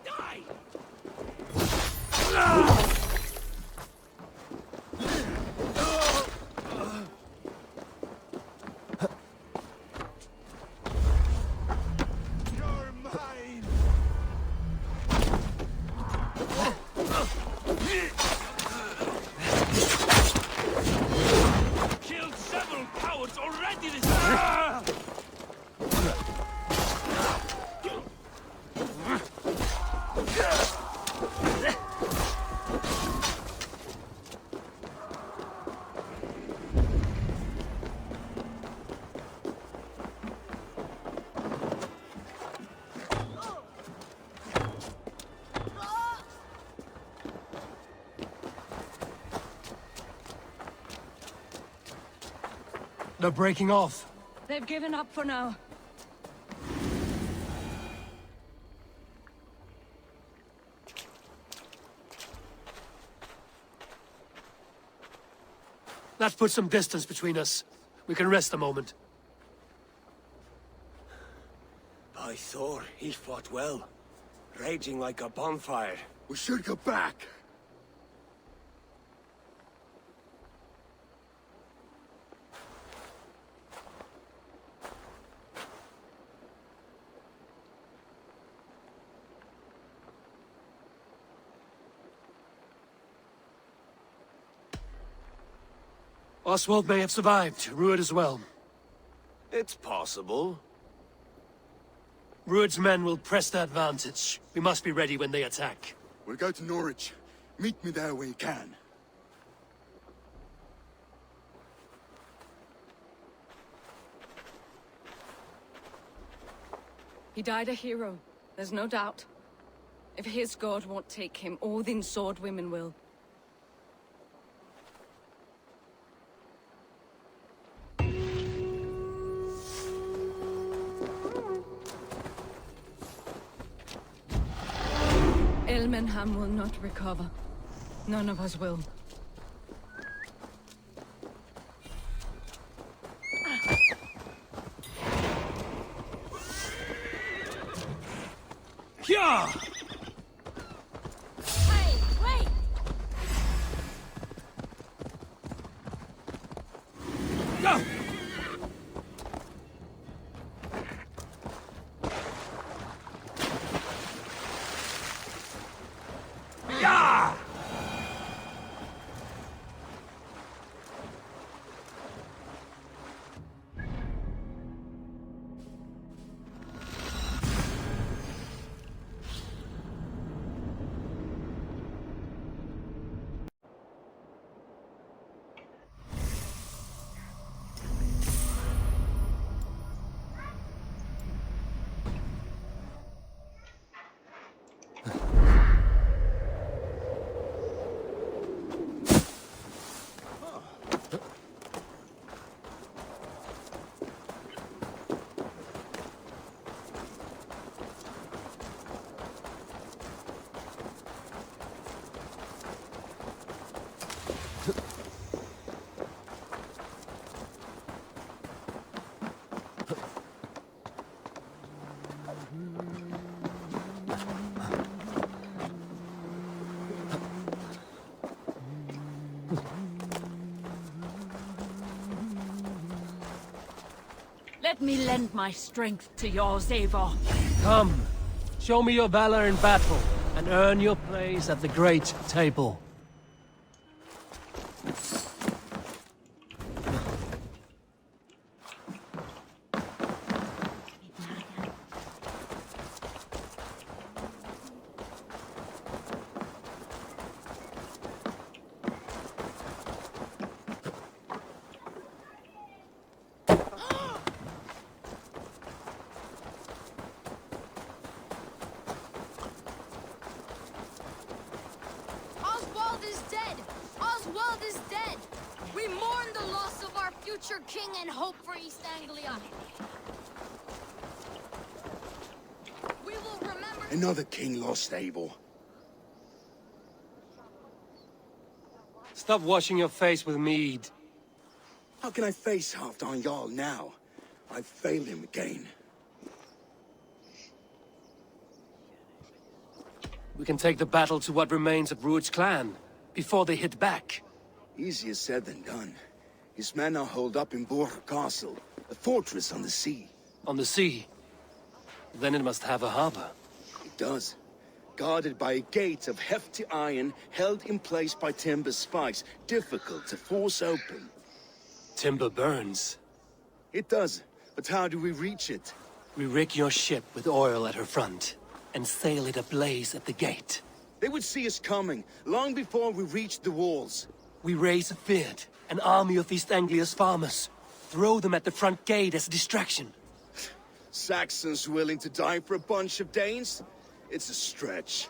Die!
You're mine!
They're breaking off.
They've given up for now.
That puts some distance between us. We can rest a moment.
By Thor, he fought well. Raging like a bonfire.
We should go back.
Oswald may have survived, Rued as well.
It's possible.
Rued's men will press the advantage. We must be ready when they attack.
We'll go to Norwich. Meet me there when you can.
He died a hero, there's no doubt. If his god won't take him, Odin's sword women will. Elmenham will not recover. None of us will.
Yeah!
Hey, wait!
Go! Yeah!
Let me lend my strength to yours, Eivor.
Come, show me your valor in battle, and earn your place at the great table.
Oswald is dead! Oswald is dead! We mourn the loss of our future king and hope for East Anglia. We will remember...
Another king lost, Abel.
Stop washing your face with mead.
How can I face Halfdan Jarl now? I've failed him again.
We can take the battle to what remains of Rued's clan, before they hit back.
Easier said than done. His men are holed up in Borg Castle, a fortress on the sea.
On the sea? Then it must have a harbor.
It does. Guarded by a gate of hefty iron, held in place by timber spikes, difficult to force open.
Timber burns.
It does, but how do we reach it?
We rig your ship with oil at her front, and sail it ablaze at the gate.
They would see us coming, long before we reached the walls.
We raise a Fyrd, an army of East Anglia's farmers. Throw them at the front gate as a distraction.
Saxons willing to die for a bunch of Danes? It's a stretch.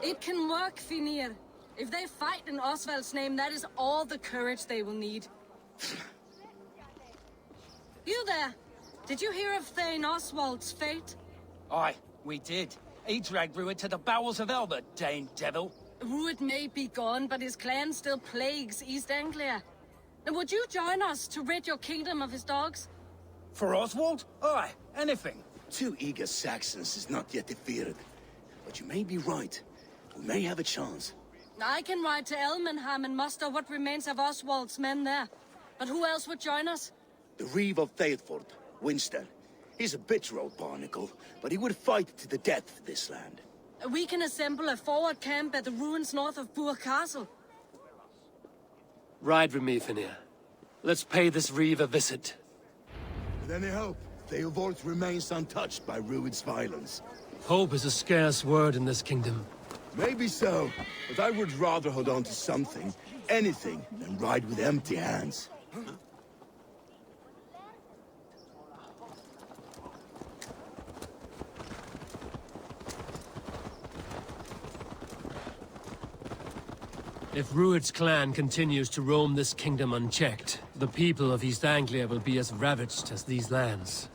It can work, Finir. If they fight in Oswald's name, that is all the courage they will need. You there! Did you hear of Thane Oswald's fate?
Aye, we did. He dragged Rued to the bowels of hell, the Dane devil.
Rued may be gone, but his clan still plagues East Anglia. And would you join us to rid your kingdom of his dogs?
For Oswald? Aye, anything.
2 eager Saxons is not yet defeated. But you may be right. We may have a chance.
I can ride to Elmenham and muster what remains of Oswald's men there. But who else would join us?
The Reeve of Thetford, Winston. He's a bitter old barnacle, but he would fight to the death for this land.
We can assemble a forward camp at the ruins north of Bure Castle.
Ride with me, Finir. Let's pay this Reeve a visit.
With any hope, Theodort remains untouched by Rued's violence.
Hope is a scarce word in this kingdom.
Maybe so, but I would rather hold on to something, anything, than ride with empty hands.
If Rued's clan continues to roam this kingdom unchecked, the people of East Anglia will be as ravaged as these lands.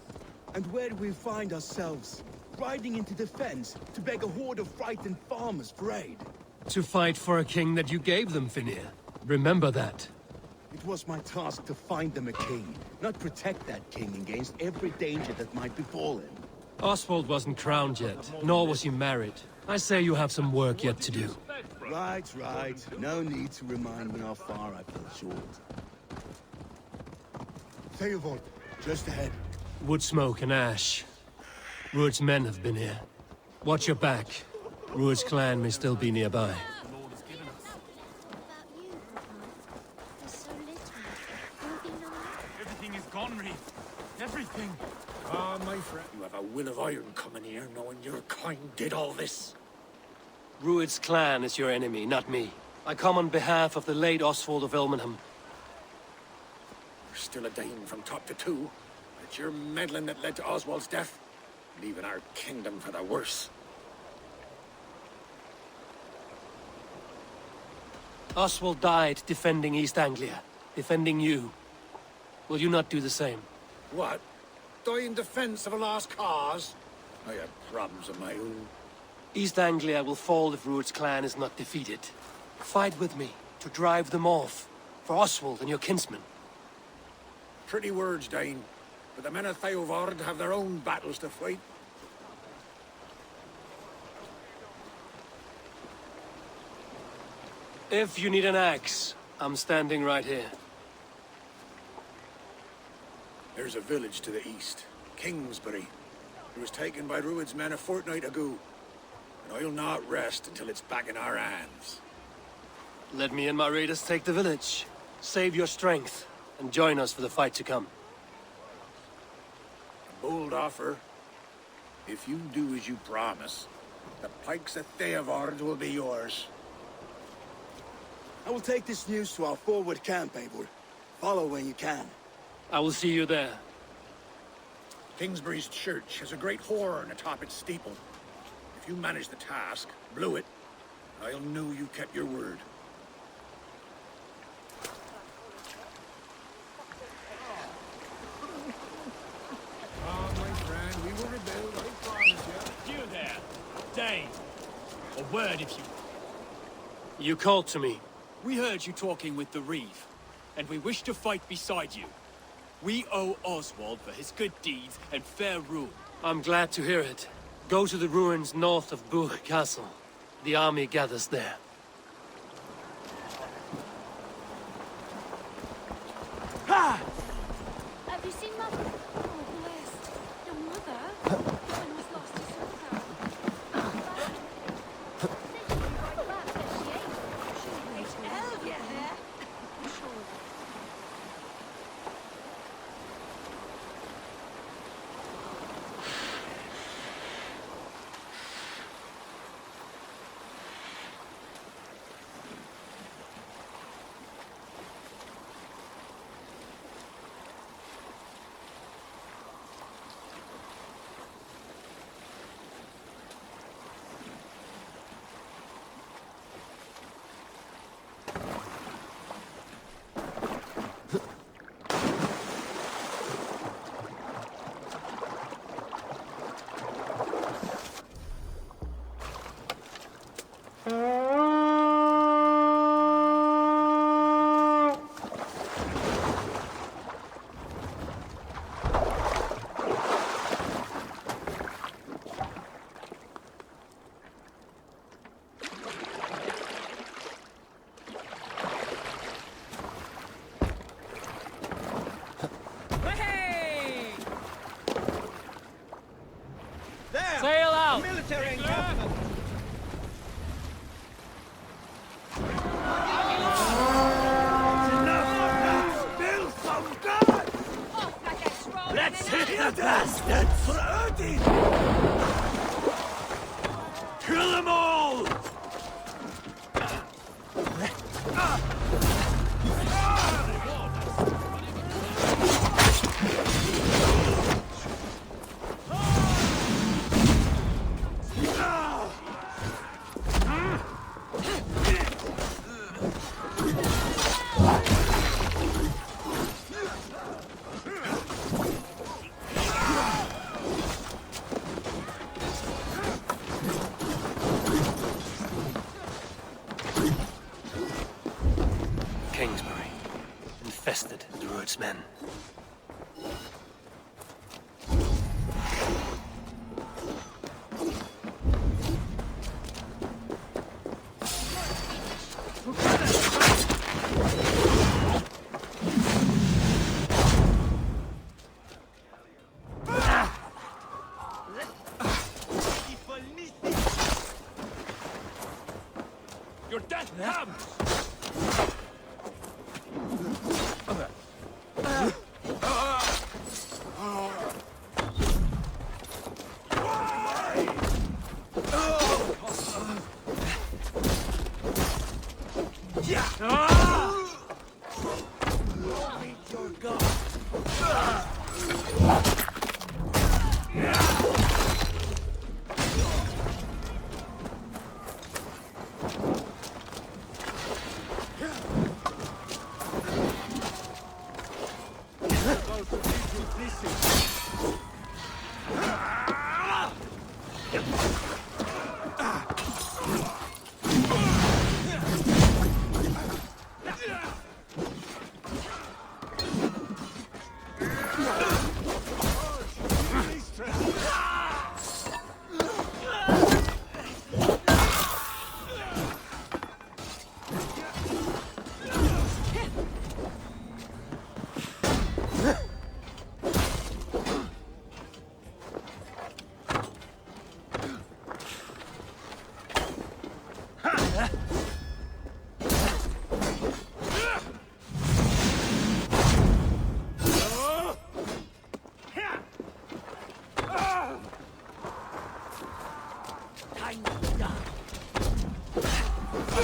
And where do we find ourselves? Riding into defense to beg a horde of frightened farmers for aid.
To fight for a king that you gave them, Finir. Remember that.
It was my task to find them a king, not protect that king against every danger that might befall him.
Oswald wasn't crowned yet, nor was he married. I say you have some work yet to do.
Right. No need to remind me how far I fell short. Theodort, just ahead.
Wood smoke and ash. Rued's men have been here. Watch your back. Rued's clan may still be nearby.
Everything is gone, Reeve. Everything.
Ah, my friend, you have a will of iron coming here, knowing your kind did all this.
Rued's clan is your enemy, not me. I come on behalf of the late Oswald of Elmenham.
You're still a Dane from top to two. It's your meddling that led to Oswald's death, leaving our kingdom for the worse.
Oswald died defending East Anglia, defending you. Will you not do the same?
What? Die in defense of a lost cause? I have problems of my own.
East Anglia will fall if Rued's clan is not defeated. Fight with me to drive them off, for Oswald and your kinsmen.
Pretty words, Dane, but the men of Theodord have their own battles to fight.
If you need an axe, I'm standing right here.
There's a village to the east, Kingsbury. It was taken by Rued's men a fortnight ago. And I'll not rest until it's back in our hands.
Let me and my raiders take the village. Save your strength, and join us for the fight to come.
A bold offer. If you do as you promise, the pikes of Theodord will be yours.
I will take this news to our forward camp, Eivor. Follow when you can.
I will see you there.
Kingsbury's church has a great horn atop its steeple. If you manage the task, blew it, I'll know you kept your word.
Oh, my friend, we will rebuild, I promise you. You there, Dane. A word if you...
You called to me.
We heard you talking with the Reeve, and we wish to fight beside you. We owe Oswald for his good deeds and fair rule.
I'm glad to hear it. Go to the ruins north of Bure Castle. The army gathers there.
Ha! Have you seen Mother? Oh, blessed. Your mother? When was last you saw her?
better encampment!
Let's hit the bastards! For Odin! Kill them all!
Kingsbury, infested Druid's men.
Your death comes!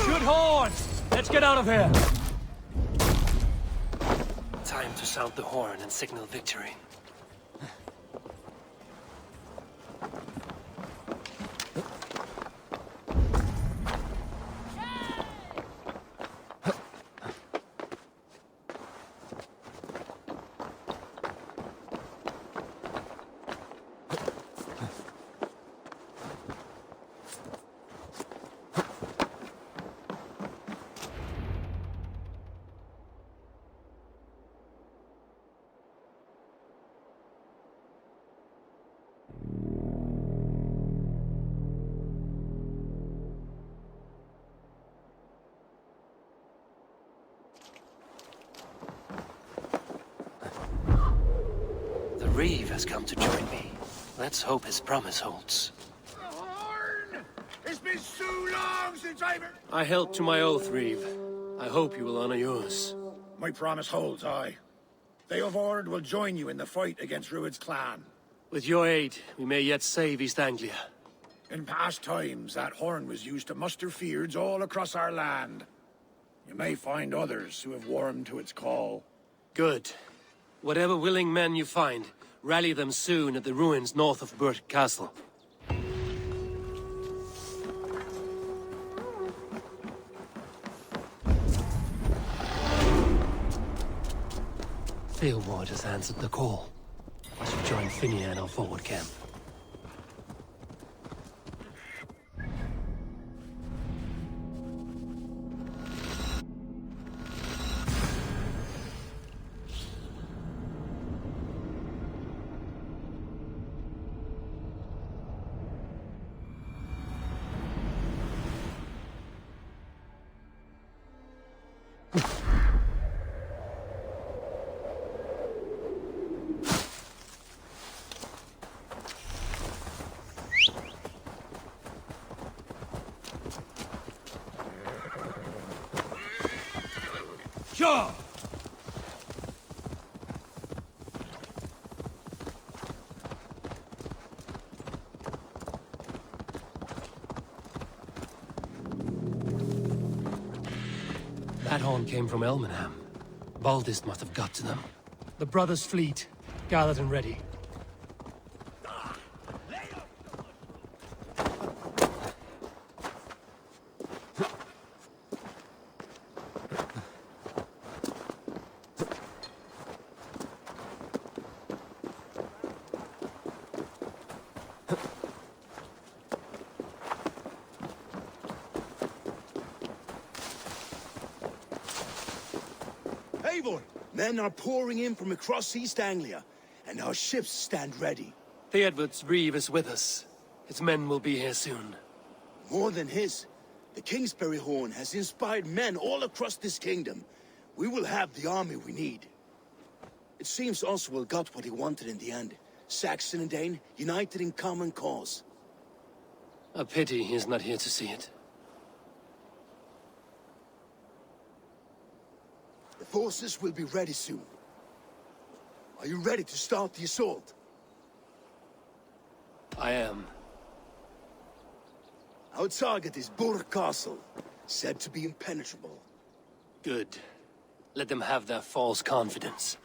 Good horn! Let's get out of here! Time to sound the horn and signal victory. Reeve has come to join me. Let's hope his promise holds.
Horn! It's been so long since
I held to my oath, Reeve. I hope you will honor yours.
My promise holds, aye. They of Ord will join you in the fight against Rued's clan.
With your aid, we may yet save East Anglia.
In past times, that horn was used to muster fyrds all across our land. You may find others who have warmed to its call.
Good. Whatever willing men you find, rally them soon at the ruins north of Burt Castle. Theelward has answered the call. I should join Finia in our forward camp. Sure! That horn came from Elmenham. Baldist must have got to them. The brothers' fleet, gathered and ready.
Men are pouring in from across East Anglia, and our ships stand ready.
Theodward's Reeve is with us. His men will be here soon.
More than his. The Kingsbury Horn has inspired men all across this kingdom. We will have the army we need. It seems Oswald got what he wanted in the end. Saxon and Dane, united in common cause.
A pity he is not here to see it.
The forces will be ready soon. Are you ready to start the assault?
I am.
Our target is Burg Castle, said to be impenetrable.
Good. Let them have their false confidence.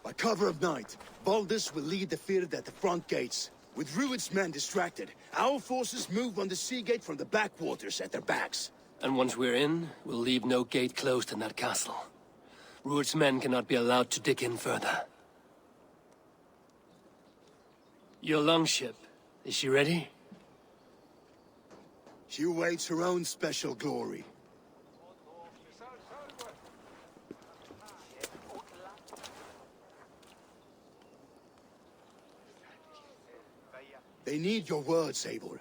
By cover of night, Baldus will lead the field at the front gates. With Rued's men distracted, our forces move on the sea gate from the backwaters at their backs.
And once we're in, we'll leave no gate closed in that castle. Rued's men cannot be allowed to dig in further. Your longship, is she ready?
She awaits her own special glory. They need your words, Eivor.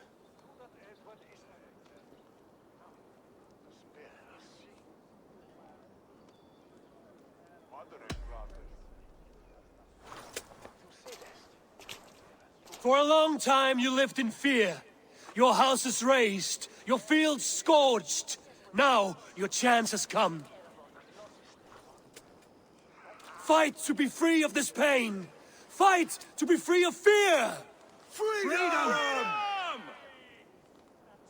For a long time you lived in fear. Your houses razed, your fields scorched. Now your chance has come. Fight to be free of this pain. Fight to be free of fear.
Freedom!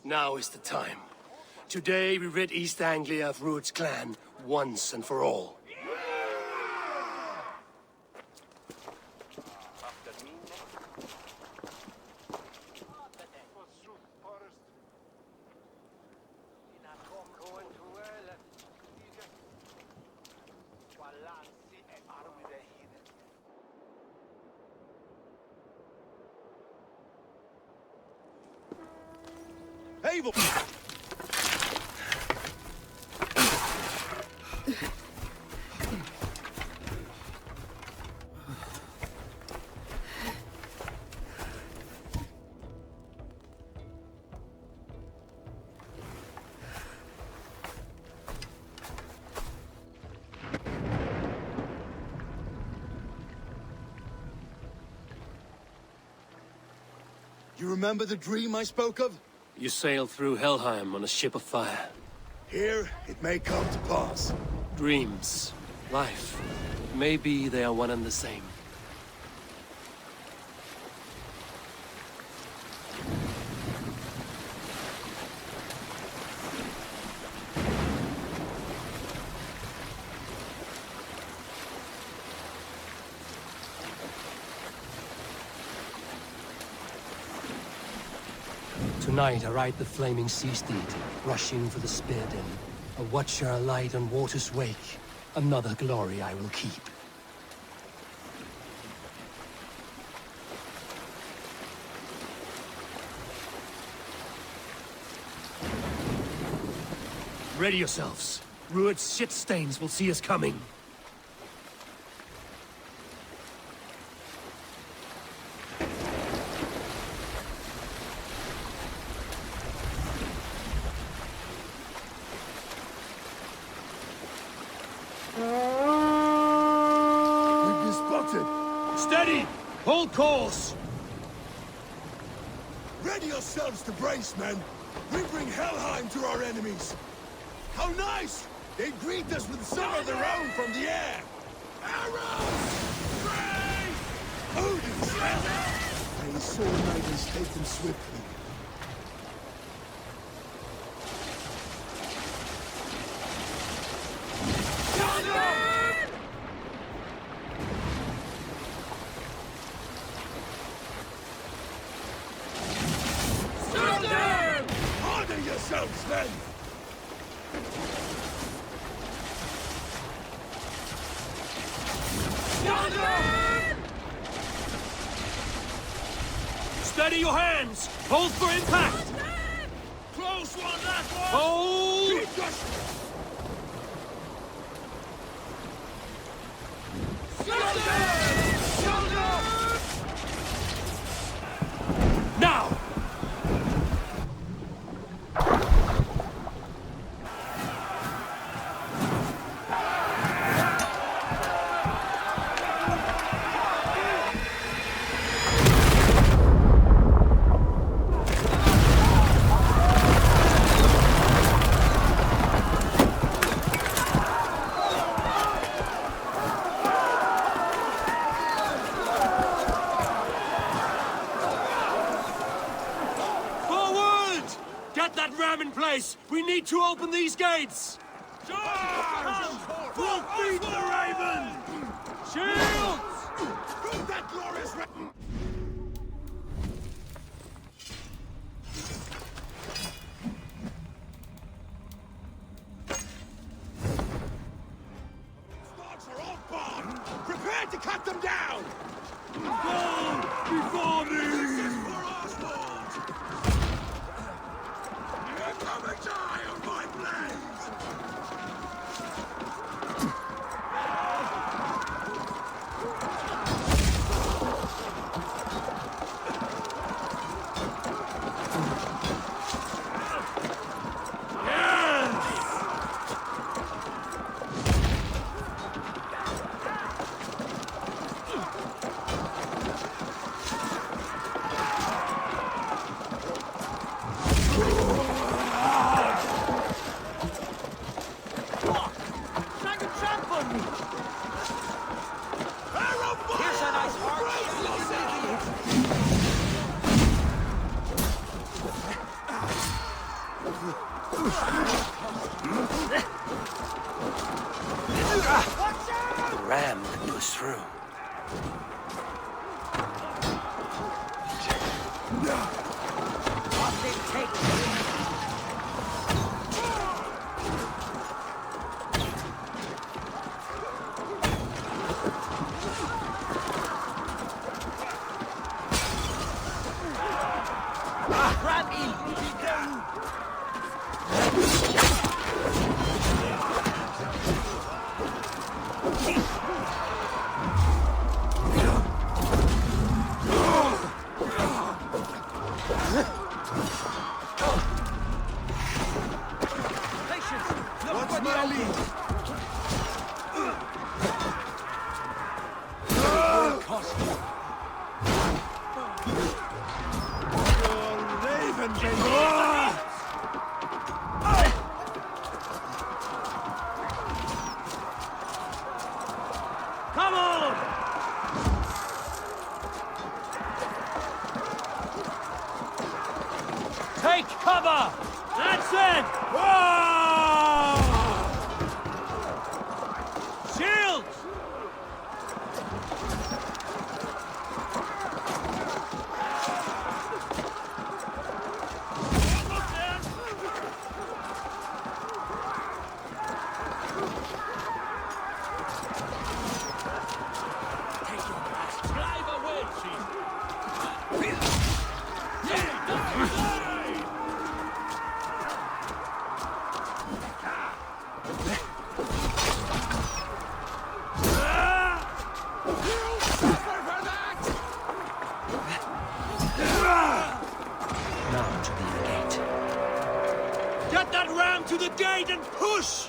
Now is the time. Today we rid East Anglia of Rued's clan once and for all.
Eivor! You remember the dream I spoke of?
You sailed through Helheim on a ship of fire.
Here, it may come to pass.
Dreams, life, maybe they are one and the same. Tonight I ride the flaming sea steed, rushing for the spearden. A watcher alight on water's wake. Another glory I will keep. Ready yourselves. Rued's shit stains will see us coming. Steady! Hold course!
Ready yourselves to brace, men! We bring Helheim to our enemies! How nice They greet us with some of their own from the air! Arrows! Odin's! May his sword maidens take them swiftly. Harden yourselves, then!
Steady your hands! Hold for impact!
Close one, that one!
Hold!
Keep gushing!
Now! Get that ram in place! We need to open these gates!
Charge!
We'll feed the raven!
Shields!
Prove that glorious raven! Sparks are all barred! Prepare to cut them down!
Go before me!
This is for Oswald! Come and die on my blades!
Ram that goes through.
What's it take? Ram in!
What's my lead? Raven can
Come on! Take cover! That's it! Whoa! Shields!
Drive away, chief!
Now to the gate.
Get that ram to the gate and push!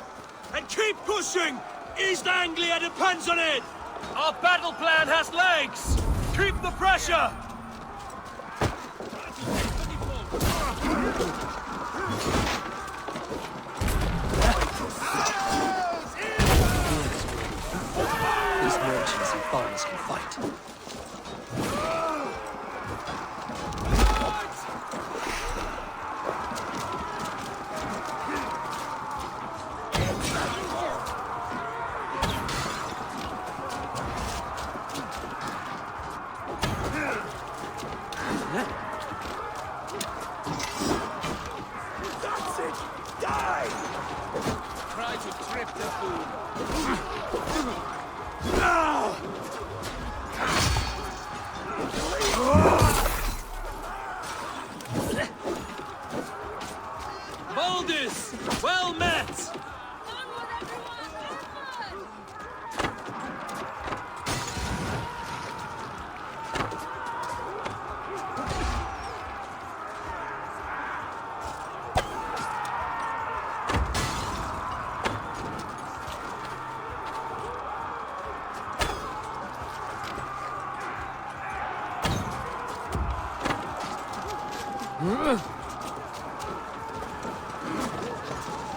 And keep pushing! East Anglia depends on it! Our battle plan has legs! Keep the pressure! fight.
That's it! Die! Try to trip the fool.
Baldus! Well met!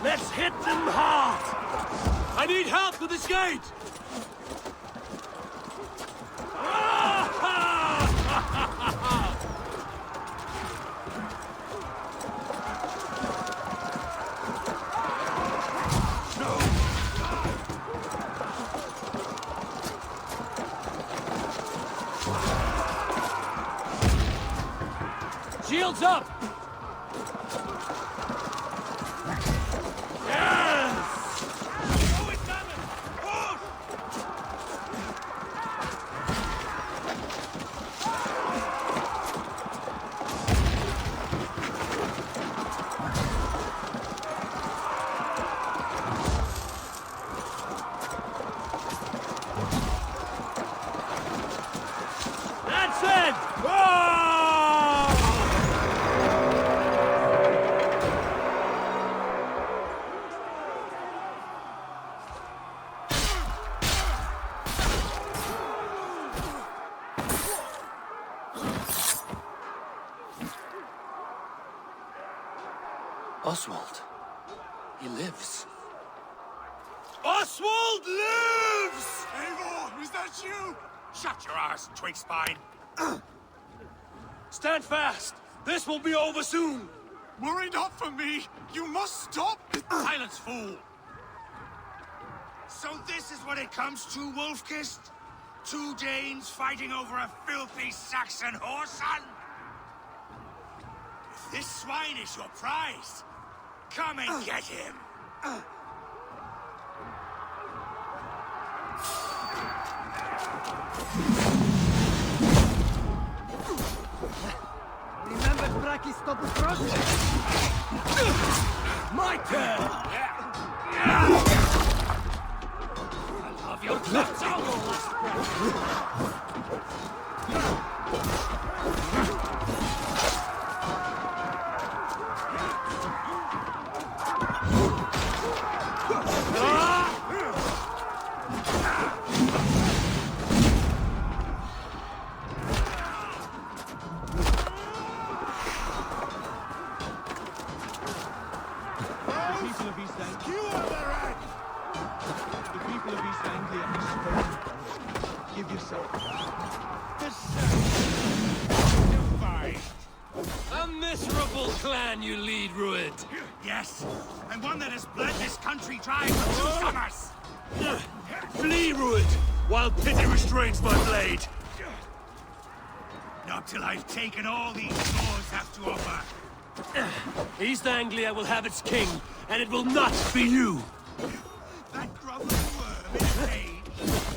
Let's hit them hard!
I need help with this gate! Shields up!
That's it!
Oswald. He lives.
Oswald lives! Eivor, is that you? Shut your arse, twig spine.
Stand fast! This will be over soon!
Worry not for me! You must stop!
Silence, fool! So this is what it comes to, Wolfkist? Two Danes fighting over a filthy Saxon whoreson? If this swine is your prize, come and get him!
Remember Braki stop the thrust?
My turn!
I love your guts out!
Give yourself.
A miserable clan you lead, Rued.
Yes, and one that has bled this country dry for 2 summers.
Flee, Rued, while pity restrains my blade.
Not till I've taken all these swords have to offer.
East Anglia will have its king, and it will not be you.
That groveling worm in a cage.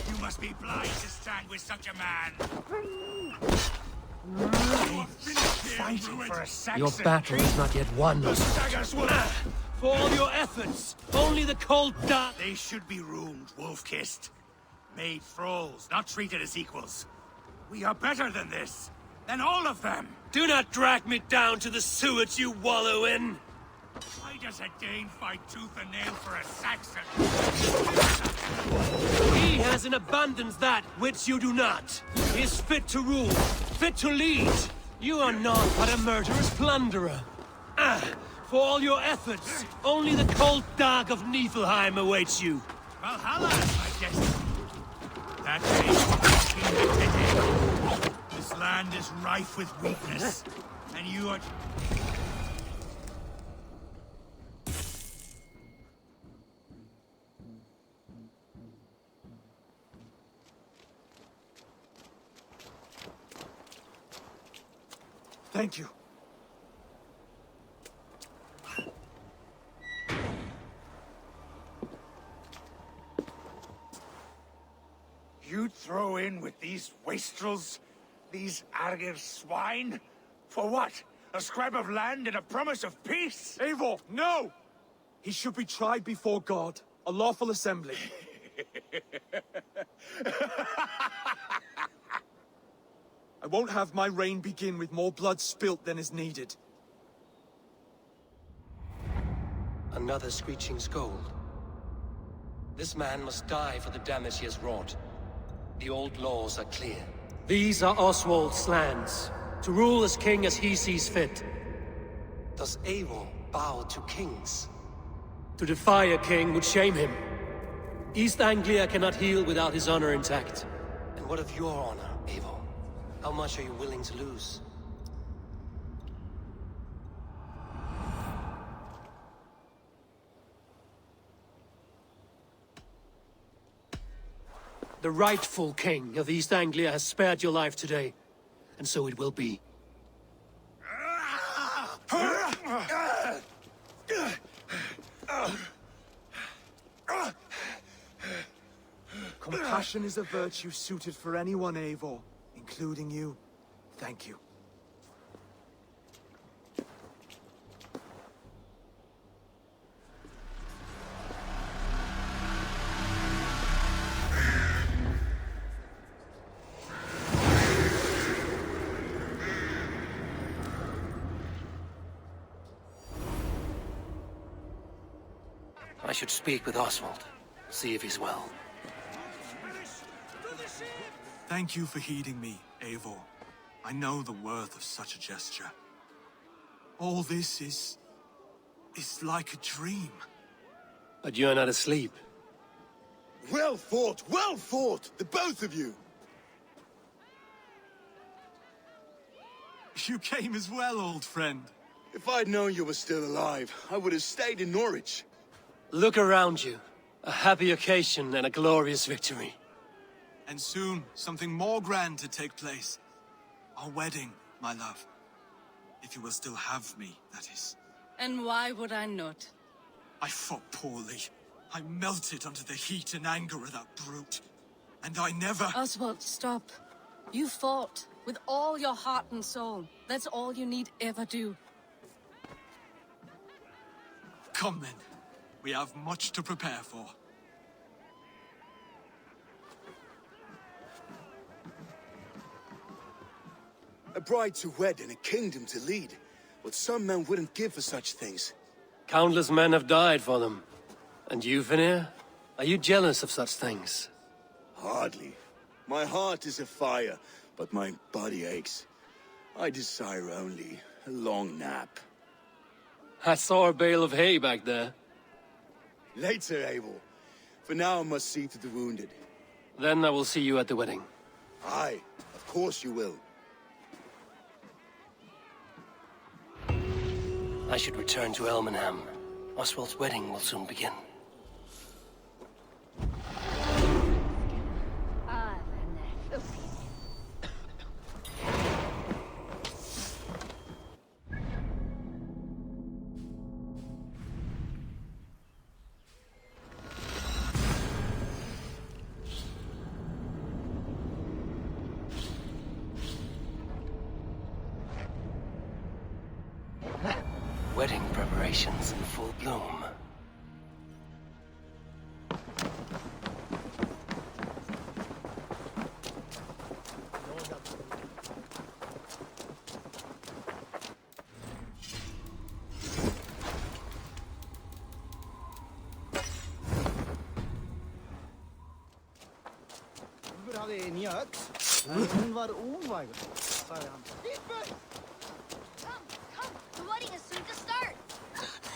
You must be blind to stand with such a man. Fighting for a Saxon.
Your battle is not yet won. For all your efforts, only the cold dark.
They should be ruined, Wolf-kissed. Made thralls, not treated as equals. We are better than this. Than all of them.
Do not drag me down to the sewage you wallow in.
Why does a Dane fight tooth and nail for a Saxon?
He has in abundance that which you do not. He is fit to rule, fit to lead. You are not but a murderous plunderer. For all your efforts, only the cold dark of Niflheim awaits you.
Valhalla is my destiny. That day,
pity. This land is rife with weakness, and you are...
Thank you.
You'd throw in with these wastrels? These Argir swine? For what? A scrap of land and a promise of peace?
Eivor, no! He should be tried before God, a lawful assembly. I won't have my reign begin with more blood spilt than is needed.
Another screeching scold. This man must die for the damage he has wrought. The old laws are clear. These are Oswald's lands, to rule as king as he sees fit. Does Eivor bow to kings? To defy a king would shame him. East Anglia cannot heal without his honor intact. And what of your honor, Eivor? How much are you willing to lose? The rightful king of East Anglia has spared your life today, and so it will be.
Compassion is a virtue suited for anyone, Eivor, including you. Thank you.
I should speak with Oswald, see if he's well.
Thank you for heeding me, Eivor. I know the worth of such a gesture. All this is like a dream.
But you're not asleep.
Well fought, the both of you!
You came as well, old friend.
If I'd known you were still alive, I would have stayed in Norwich.
Look around you. A happy occasion and a glorious victory.
And soon, something more grand to take place. Our wedding, my love. If you will still have me, that is.
And why would I not?
I fought poorly. I melted under the heat and anger of that brute. And I never...
Oswald, stop. You fought with all your heart and soul. That's all you need ever do.
Come then. We have much to prepare for.
A bride to wed and a kingdom to lead. What some men wouldn't give for such things.
Countless men have died for them. And you, Vanir? Are you jealous of such things?
Hardly. My heart is afire, but my body aches. I desire only a long nap.
I saw a bale of hay back there.
Later, Eivor. For now I must see to the wounded.
Then I will see you at the wedding.
Aye, of course you will.
I should return to Elmenham. Oswald's wedding will soon begin. Wedding preparations in full bloom.
Hade en öx, men hon var oväg, sa han.
The wedding is soon to start.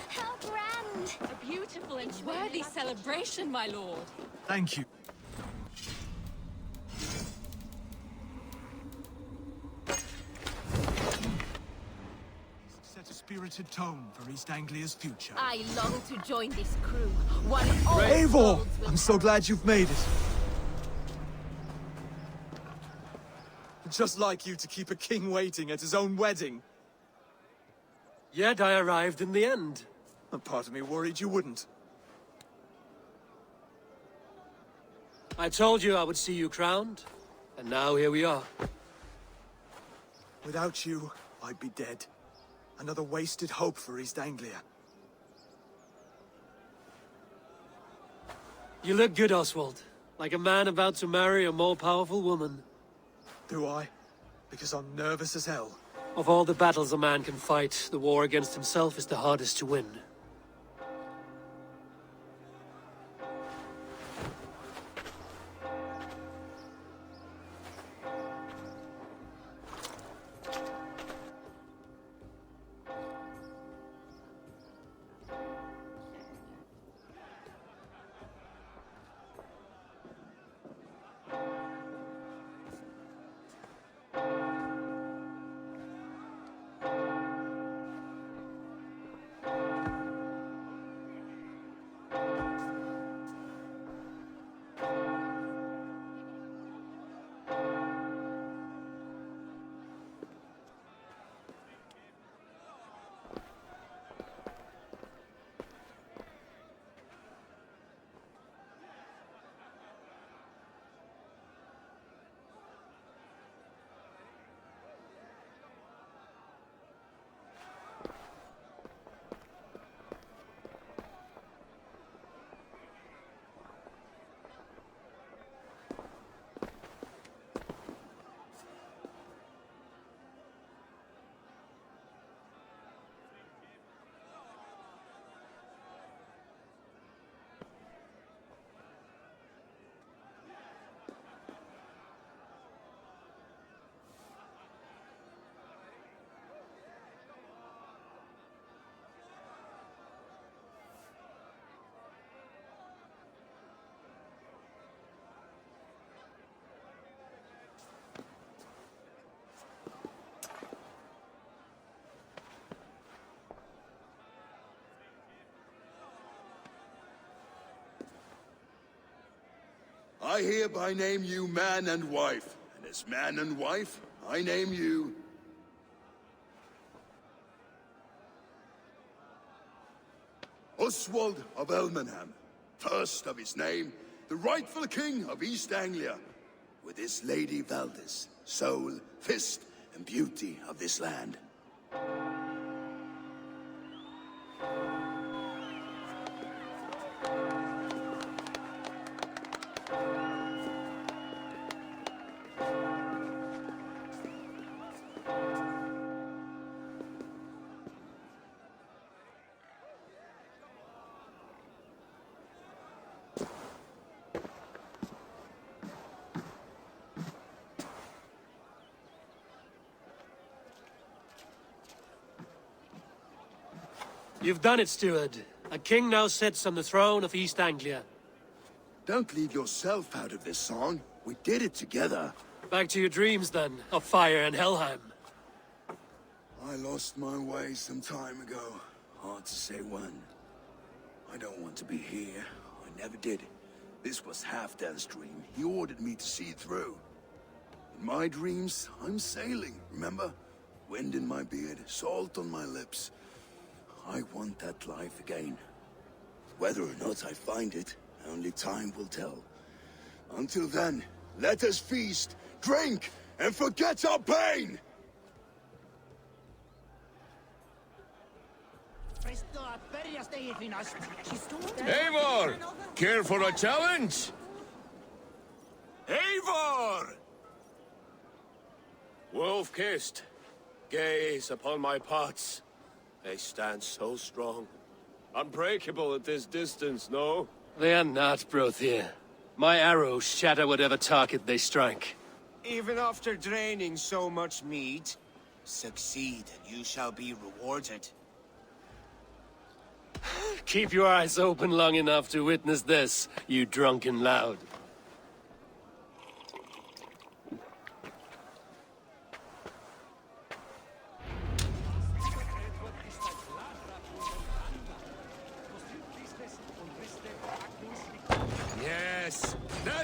How grand!
A beautiful and worthy celebration, my lord.
Thank you. spirited tone for East Anglia's future.
I long to join this crew. One all
Eivor!
souls will
I'm so glad you've made it. Just like you to keep a king waiting at his own wedding.
Yet I arrived in the end.
A part of me worried you wouldn't.
I told you I would see you crowned, and now here we are.
Without you, I'd be dead. Another wasted hope for East Anglia.
You look good, Oswald. Like a man about to marry a more powerful woman.
Do I? Because I'm nervous as hell.
Of all the battles a man can fight, the war against himself is the hardest to win.
I hereby name you man and wife, and as man and wife, I name you... Oswald of Elmenham, first of his name, the rightful king of East Anglia, with his lady Valdis, soul, fist, and beauty of this land.
You've done it, steward. A king now sits on the throne of East Anglia.
Don't leave yourself out of this song. We did it together.
Back to your dreams, then, of fire and Helheim.
I lost my way some time ago. Hard to say when. I don't want to be here. I never did. This was Halfdan's dream. He ordered me to see it through. In my dreams, I'm sailing, remember? Wind in my beard, salt on my lips. I want that life again. Whether or not I find it, only time will tell. Until then, let us feast, drink, and forget our pain!
Eivor! Care for a challenge? Eivor! Wolf-kissed, gaze upon my pots. They stand so strong. Unbreakable at this distance, no?
They are not, Brothir. My arrows shatter whatever target they strike.
Even after draining so much meat, succeed and you shall be rewarded.
Keep your eyes open long enough to witness this, you drunken loud.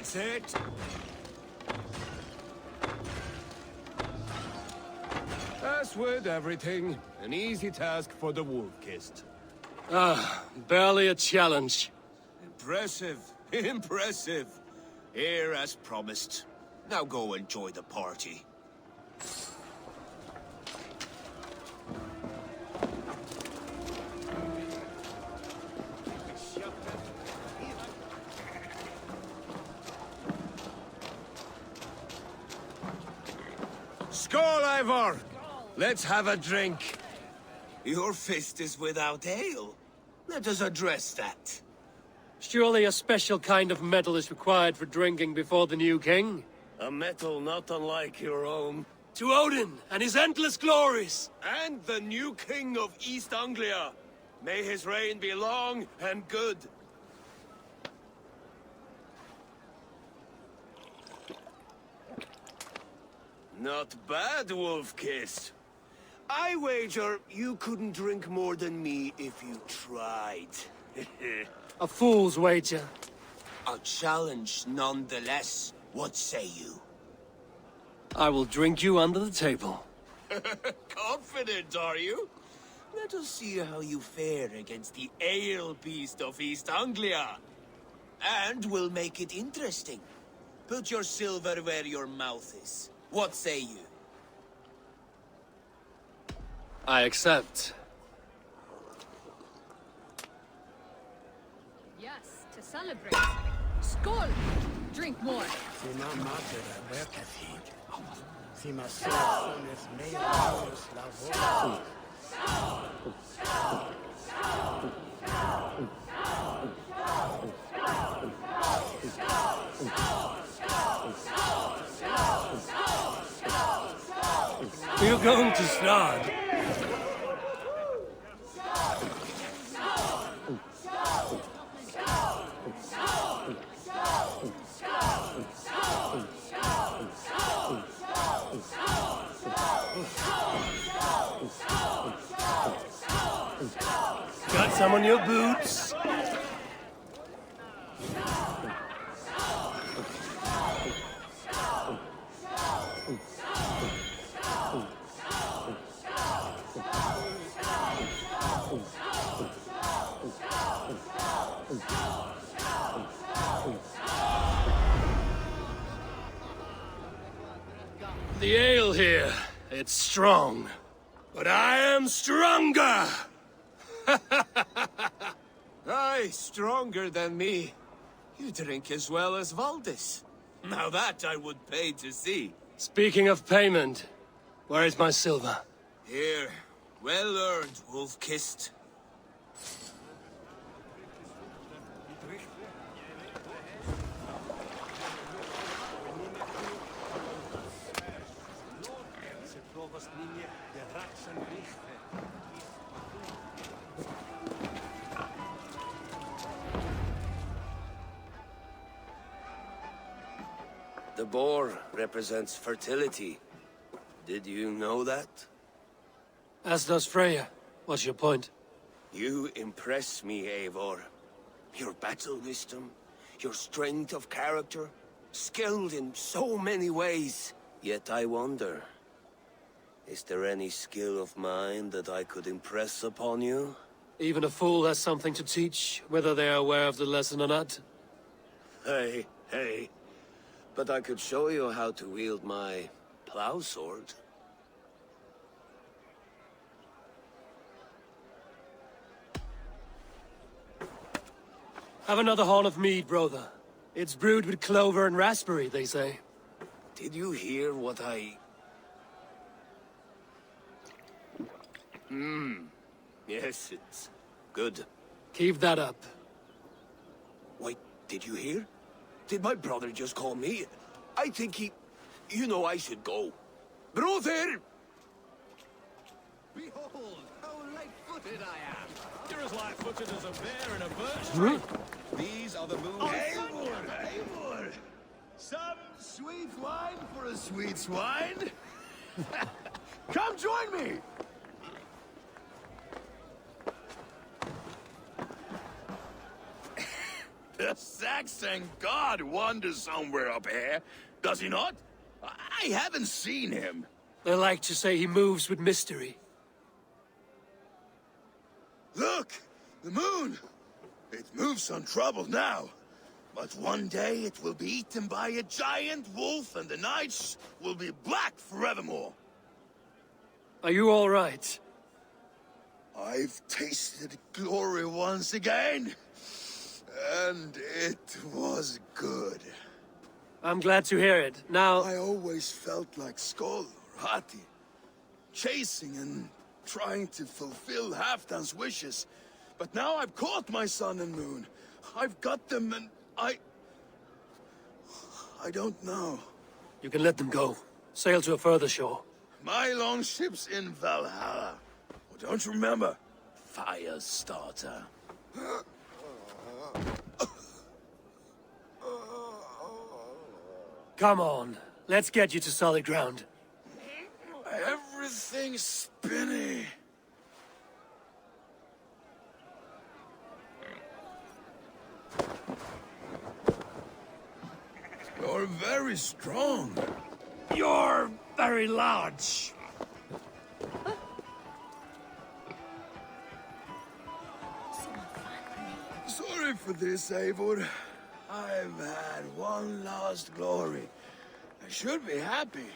That's it.
As with everything, an easy task for the wolf-kissed.
Ah, barely a challenge.
Impressive. Impressive. Here as promised. Now go enjoy the party.
Skål, Ivor! Let's have a drink.
Your fist is without ale. Let us address that.
Surely a special kind of metal is required for drinking before the new king?
A metal not unlike your own.
To Odin and his endless glories!
And the new king of East Anglia. May his reign be long and good. Not bad, Wolf-Kiss. I wager you couldn't drink more than me if you tried.
A fool's wager.
A challenge nonetheless. What say you?
I will drink you under the table.
Confident, are you? Let us see how you fare against the ale beast of East Anglia.
And we'll make it interesting. Put your silver where your mouth is. What say you?
I accept.
Yes, to celebrate. Skål! Drink more.
We're going to start. Got some on your boots? The ale here, it's strong. But I am stronger!
Aye, stronger than me. You drink as well as Valdis. Now that I would pay to see.
Speaking of payment, where is my silver?
Here, well earned, wolf-kissed.
The boar represents fertility. Did you know that?
As does Freya. What's your point?
You impress me, Eivor. Your battle wisdom, your strength of character, skilled in so many ways. Yet I wonder, is there any skill of mine that I could impress upon you?
Even a fool has something to teach, whether they are aware of the lesson or not.
Hey. But I could show you how to wield my plow sword.
Have another horn of mead, brother. It's brewed with clover and raspberry, they say.
Did you hear what I... Yes, it's good.
Keep that up.
Wait, did you hear? Did my brother just call me? I think he... You know I should go. Brother!
Behold, how light-footed I am. You're as light-footed as a bear in a birch tree. These are the moons.
Eivor! Some sweet wine for a sweet swine? Come join me! The Saxon god wanders somewhere up here, does he not? I haven't seen him.
They like to say he moves with mystery.
Look! The moon! It moves untroubled now. But one day it will be eaten by a giant wolf and the nights will be black forevermore.
Are you all right?
I've tasted glory once again. And it was good.
I'm glad to hear it. Now...
I always felt like Skoll or Hati. Chasing and trying to fulfill Halfdan's wishes. But now I've caught my sun and moon. I've got them and I don't know.
You can let them go. Sail to a further shore.
My longship's in Valhalla. Oh, don't you remember? Fire starter.
Come on. Let's get you to solid ground.
Everything's spinny. You're very strong.
You're very large.
Sorry for this, Eivor. I've had one last glory. I should be happy.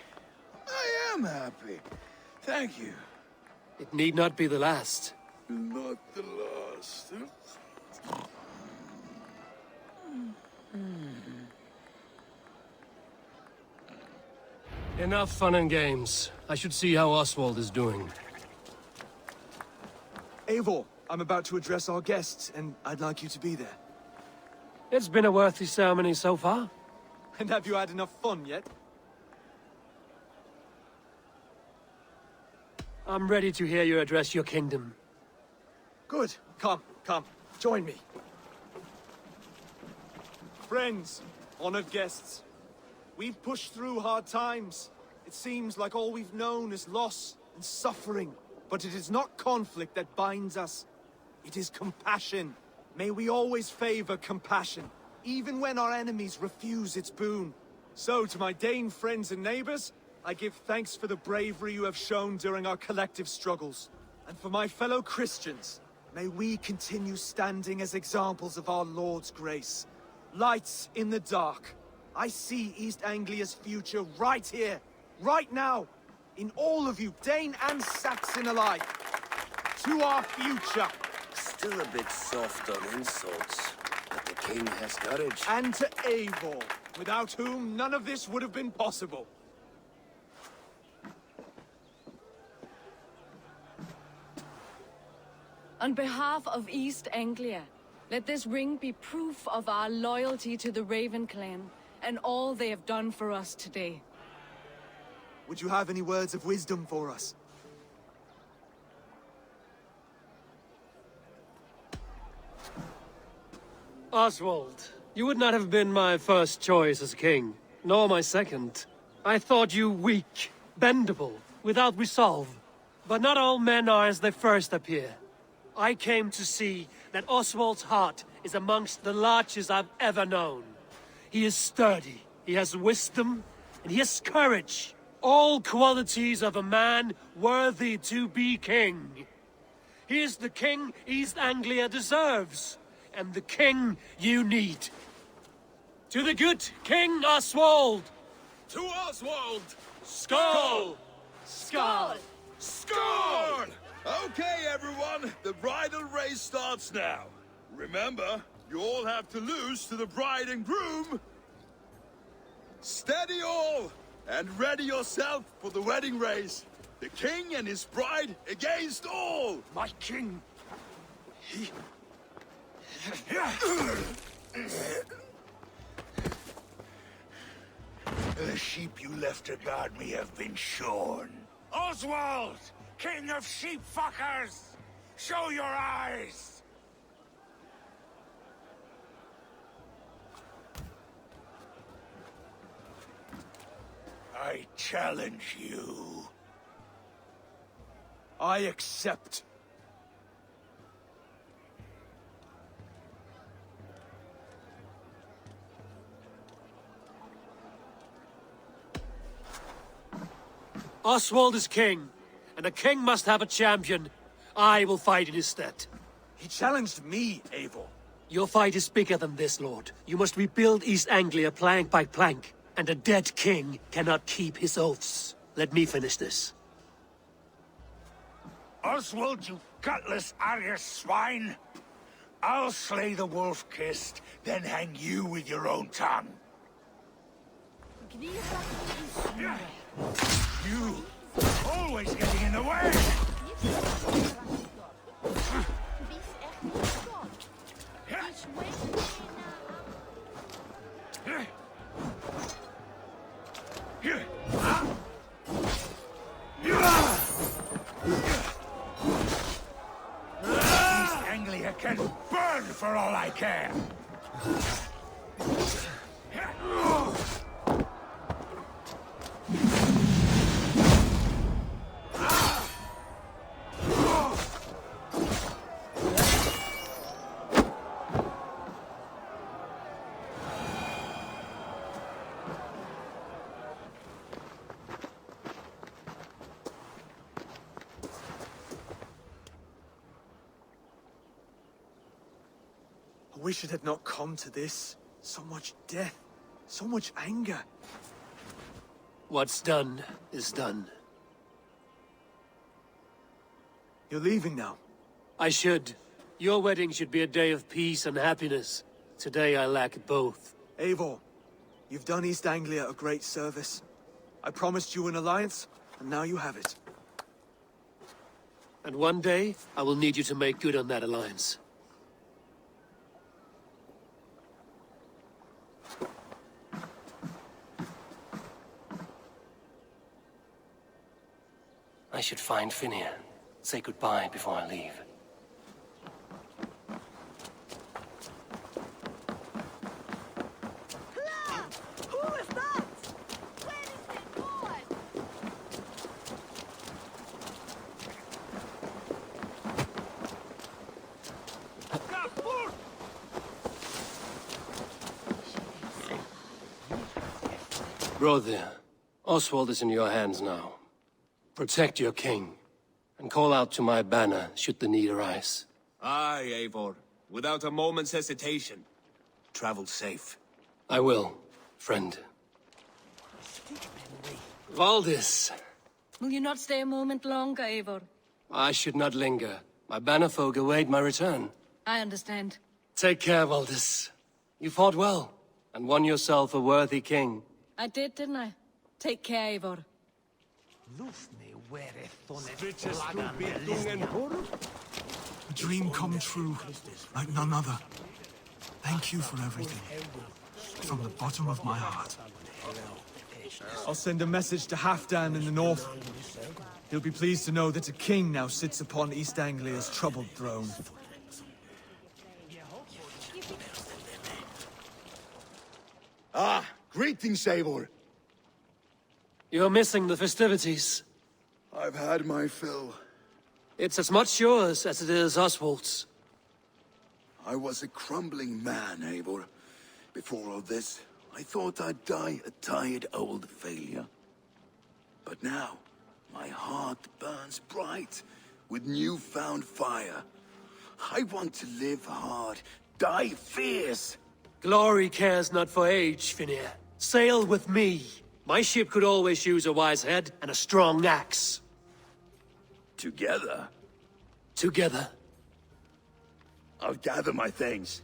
I am happy. Thank you.
It need not be the last.
Not the last.
Enough fun and games. I should see how Oswald is doing.
Eivor, I'm about to address our guests, and I'd like you to be there.
It's been a worthy ceremony so far.
And have you had enough fun yet?
I'm ready to hear you address your kingdom.
Good. Come, join me. Friends, honored guests, we've pushed through hard times. It seems like all we've known is loss and suffering. But it is not conflict that binds us. It is compassion. May we always favor compassion, even when our enemies refuse its boon. So, to my Dane friends and neighbors, I give thanks for the bravery you have shown during our collective struggles. And for my fellow Christians, may we continue standing as examples of our Lord's grace. Lights in the dark. I see East Anglia's future right here, right now, in all of you, Dane and Saxon alike. To our future.
Still a bit soft on insults, but the king has courage.
And to Eivor, without whom none of this would have been possible.
On behalf of East Anglia, let this ring be proof of our loyalty to the Raven clan and all they have done for us today.
Would you have any words of wisdom for us?
Oswald, you would not have been my first choice as king, nor my second. I thought you weak, bendable, without resolve. But not all men are as they first appear. I came to see that Oswald's heart is amongst the largest I've ever known. He is sturdy, he has wisdom, and he has courage. All qualities of a man worthy to be king. He is the king East Anglia deserves, and the king you need. To the good King Oswald!
To Oswald!
Skull!
Skull!
Score! Okay, everyone, the bridal race starts now. Remember, you all have to lose to the bride and groom. Steady all, and ready yourself for the wedding race. The king and his bride against all.
My king. The sheep you left to guard me have been shorn. Oswald! King of sheep fuckers! Show your eyes! I challenge you.
I accept.
Oswald is king, and a king must have a champion. I will fight in his stead.
He challenged me, Eivor.
Your fight is bigger than this, Lord. You must rebuild East Anglia plank by plank, and a dead king cannot keep his oaths. Let me finish this.
Oswald, you gutless Irish swine! I'll slay the wolf-kissed, then hang you with your own tongue. You! Always getting in the way! East Anglia can burn for all I care!
I wish it had not come to this. So much death, so much anger.
What's done is done.
You're leaving now.
I should. Your wedding should be a day of peace and happiness. Today I lack both.
Eivor, you've done East Anglia a great service. I promised you an alliance, and now you have it.
And one day, I will need you to make good on that alliance. I should find Finnea. Say goodbye before I leave.
Who is that? Where is it going?
Brother, Oswald is in your hands now. Protect your king, and call out to my banner should the need arise.
Aye, Eivor. Without a moment's hesitation. Travel safe.
I will, friend. Valdis,
Will you not stay a moment longer, Eivor?
I should not linger. My banner folk await my return.
I understand.
Take care, Valdis. You fought well, and won yourself a worthy king.
I did, didn't I? Take care, Eivor.
A dream come true, like none other. Thank you for everything. From the bottom of my heart.
I'll send a message to Halfdan in the north. He'll be pleased to know that a king now sits upon East Anglia's troubled throne.
Ah, greetings, Eivor.
You're missing the festivities.
I've had my fill.
It's as much yours as it is Oswald's.
I was a crumbling man, Eivor. Before all this, I thought I'd die a tired old failure. But now, my heart burns bright with newfound fire. I want to live hard, die fierce.
Glory cares not for age, Finnea. Sail with me. My ship could always use a wise head and a strong axe.
Together?
Together.
I'll gather my things.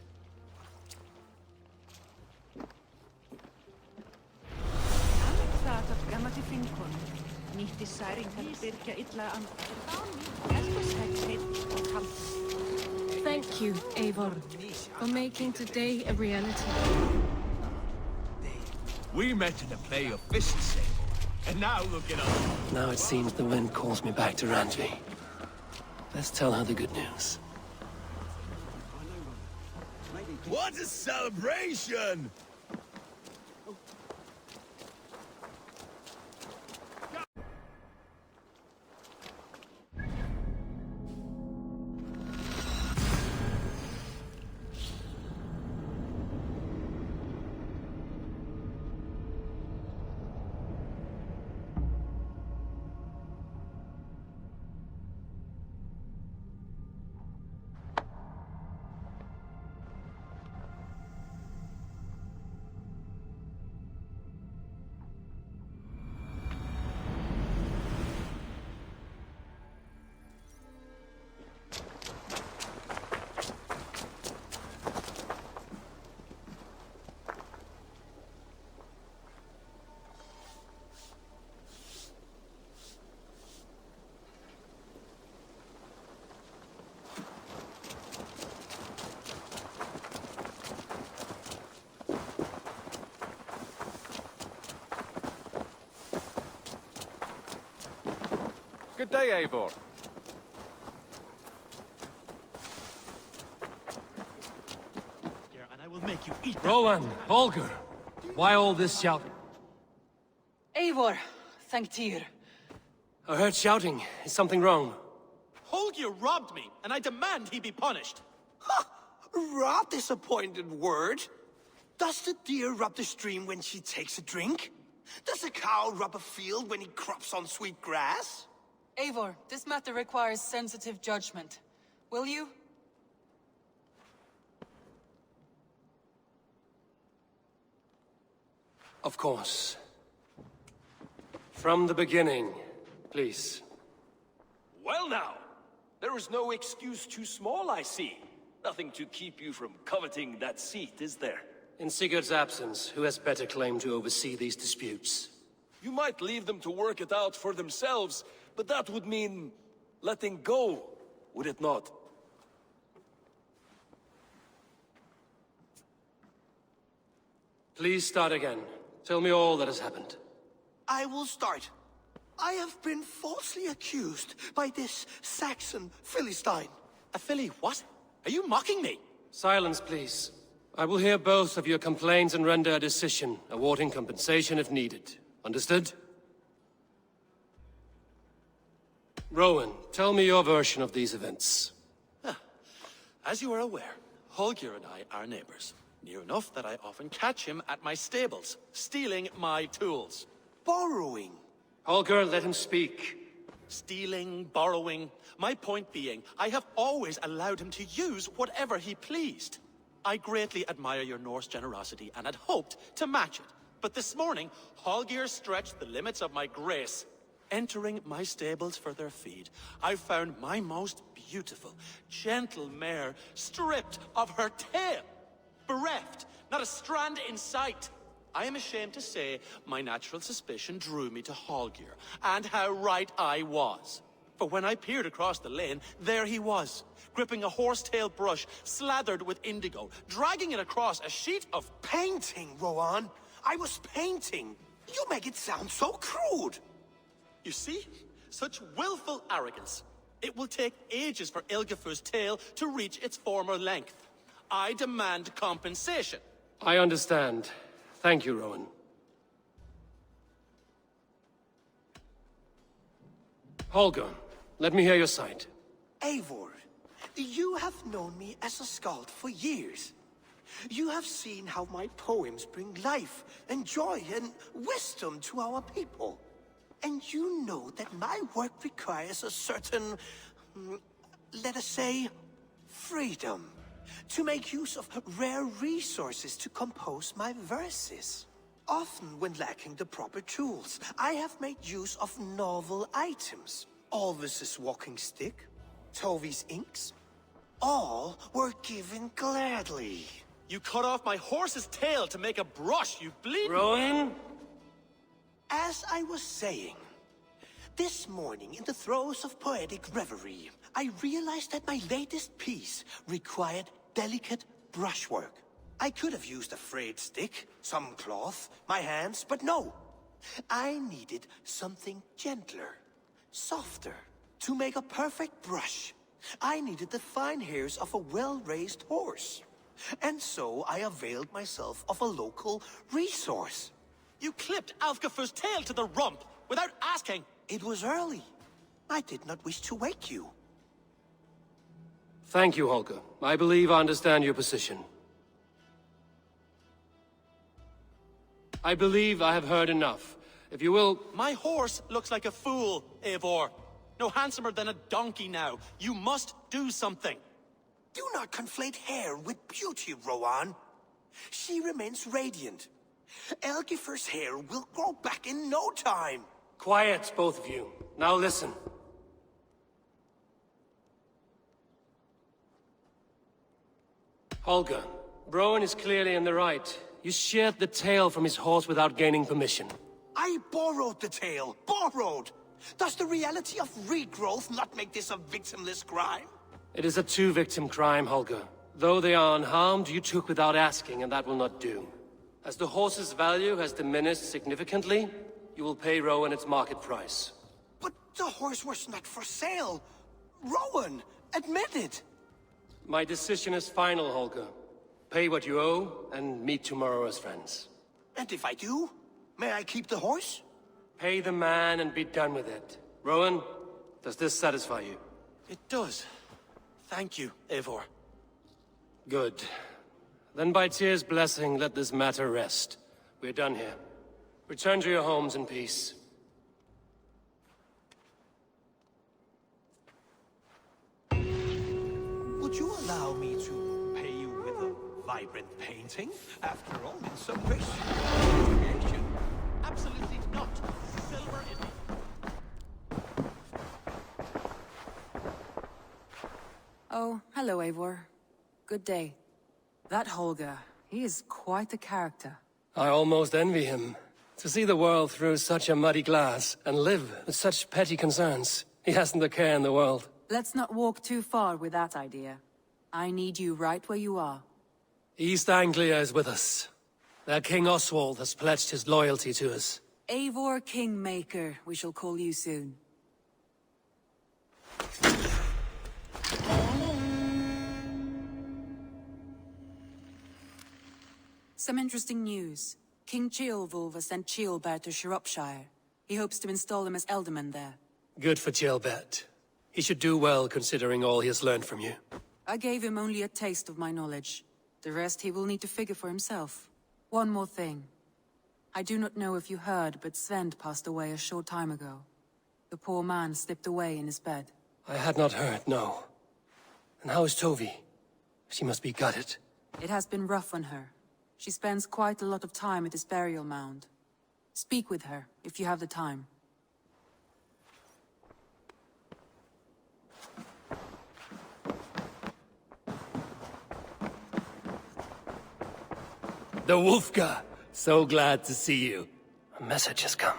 Thank you, Eivor, for making today a reality.
We met in a play of fists, Eivor. And now look at us.
Now it seems the wind calls me back to Randvi. Let's tell her the good news.
What a celebration!
Good day, Eivor.
And I will make you eat that.
Rowan, Holger, why all this shouting?
Eivor, thank Tyr.
I heard shouting. Is something wrong?
Holger robbed me, and I demand he be punished.
Rot is a pointed word. Does the deer rub the stream when she takes a drink? Does a cow rub a field when he crops on sweet grass?
Eivor, this matter requires sensitive judgment. Will you?
Of course. From the beginning, please.
Well now, there is no excuse too small, I see. Nothing to keep you from coveting that seat, is there?
In Sigurd's absence, who has better claim to oversee these disputes?
You might leave them to work it out for themselves, but that would mean letting go, would it not?
Please start again. Tell me all that has happened.
I will start. I have been falsely accused by this Saxon Philistine.
A Philly what? Are you mocking me?
Silence, please. I will hear both of your complaints and render a decision, awarding compensation if needed. Understood? Rowan, tell me your version of these events.
As you are aware, Holger and I are neighbors. Near enough that I often catch him at my stables, stealing my tools.
Borrowing.
Holger, let him speak.
Stealing, borrowing. My point being, I have always allowed him to use whatever he pleased. I greatly admire your Norse generosity and had hoped to match it. But this morning, Holger stretched the limits of my grace. Entering my stables for their feed, I found my most beautiful, gentle mare stripped of her tail. Bereft, not a strand in sight. I am ashamed to say my natural suspicion drew me to Holger, and how right I was. For when I peered across the lane, there he was, gripping a horsetail brush slathered with indigo, dragging it across a sheet of
painting, Rowan. I was painting. You make it sound so crude.
You see? Such willful arrogance. It will take ages for Ilgafur's tail to reach its former length. I demand compensation.
I understand. Thank you, Rowan. Holger, let me hear your side.
Eivor, you have known me as a skald for years. You have seen how my poems bring life and joy and wisdom to our people. And you know that my work requires a certain, let us say, freedom. To make use of rare resources to compose my verses. Often when lacking the proper tools, I have made use of novel items. Alvis's walking stick, Tovi's inks. All were given gladly.
You cut off my horse's tail to make a brush, you bleed.
Rowan?
As I was saying, this morning in the throes of poetic reverie, I realized that my latest piece required delicate brushwork. I could have used a frayed stick, some cloth, my hands, but no. I needed something gentler, softer. To make a perfect brush, I needed the fine hairs of a well-raised horse. And so I availed myself of a local resource.
You clipped Alfgafur's tail to the rump without asking.
It was early. I did not wish to wake you.
Thank you, Holger. I believe I understand your position. I believe I have heard enough. If you will...
My horse looks like a fool, Eivor. No handsomer than a donkey now. You must do something.
Do not conflate hair with beauty, Rowan. She remains radiant. Elgifur's hair will grow back in no time.
Quiet, both of you. Now listen. Holger, Rowan is clearly in the right. You sheared the tail from his horse without gaining permission.
I borrowed the tail. Borrowed! Does the reality of regrowth not make this a victimless crime?
It is a two-victim crime, Holger. Though they are unharmed, you took without asking, and that will not do. As the horse's value has diminished significantly, you will pay Rowan its market price.
But the horse was not for sale. Rowan, admit it.
My decision is final, Holger. Pay what you owe, and meet tomorrow as friends.
And if I do, may I keep the horse?
Pay the man and be done with it. Rowan, does this satisfy you?
It does. Thank you, Eivor.
Good. Then by Tyr's blessing, let this matter rest. We're done here. Return to your homes in peace.
Would you allow me to pay you with a vibrant painting? After all, in some ways, creation.
Absolutely not. Silver is...
Oh, hello, Eivor. Good day. That Holger, he is quite the character.
I almost envy him. To see the world through such a muddy glass, and live with such petty concerns. He hasn't a care in the world.
Let's not walk too far with that idea. I need you right where you are.
East Anglia is with us. Their King Oswald has pledged his loyalty to us.
Eivor Kingmaker, we shall call you soon. Some interesting news. King Ceolwulf has sent Ceolbert to Shropshire. He hopes to install him as Elderman there.
Good for Ceolbert. He should do well considering all he has learned from you.
I gave him only a taste of my knowledge. The rest he will need to figure for himself. One more thing. I do not know if you heard, but Sven passed away a short time ago. The poor man slipped away in his bed.
I had not heard, no. And how is Tovi? She must be gutted.
It has been rough on her. She spends quite a lot of time at his burial mound. Speak with her, if you have the time.
The Wolfka! So glad to see you. A message has come.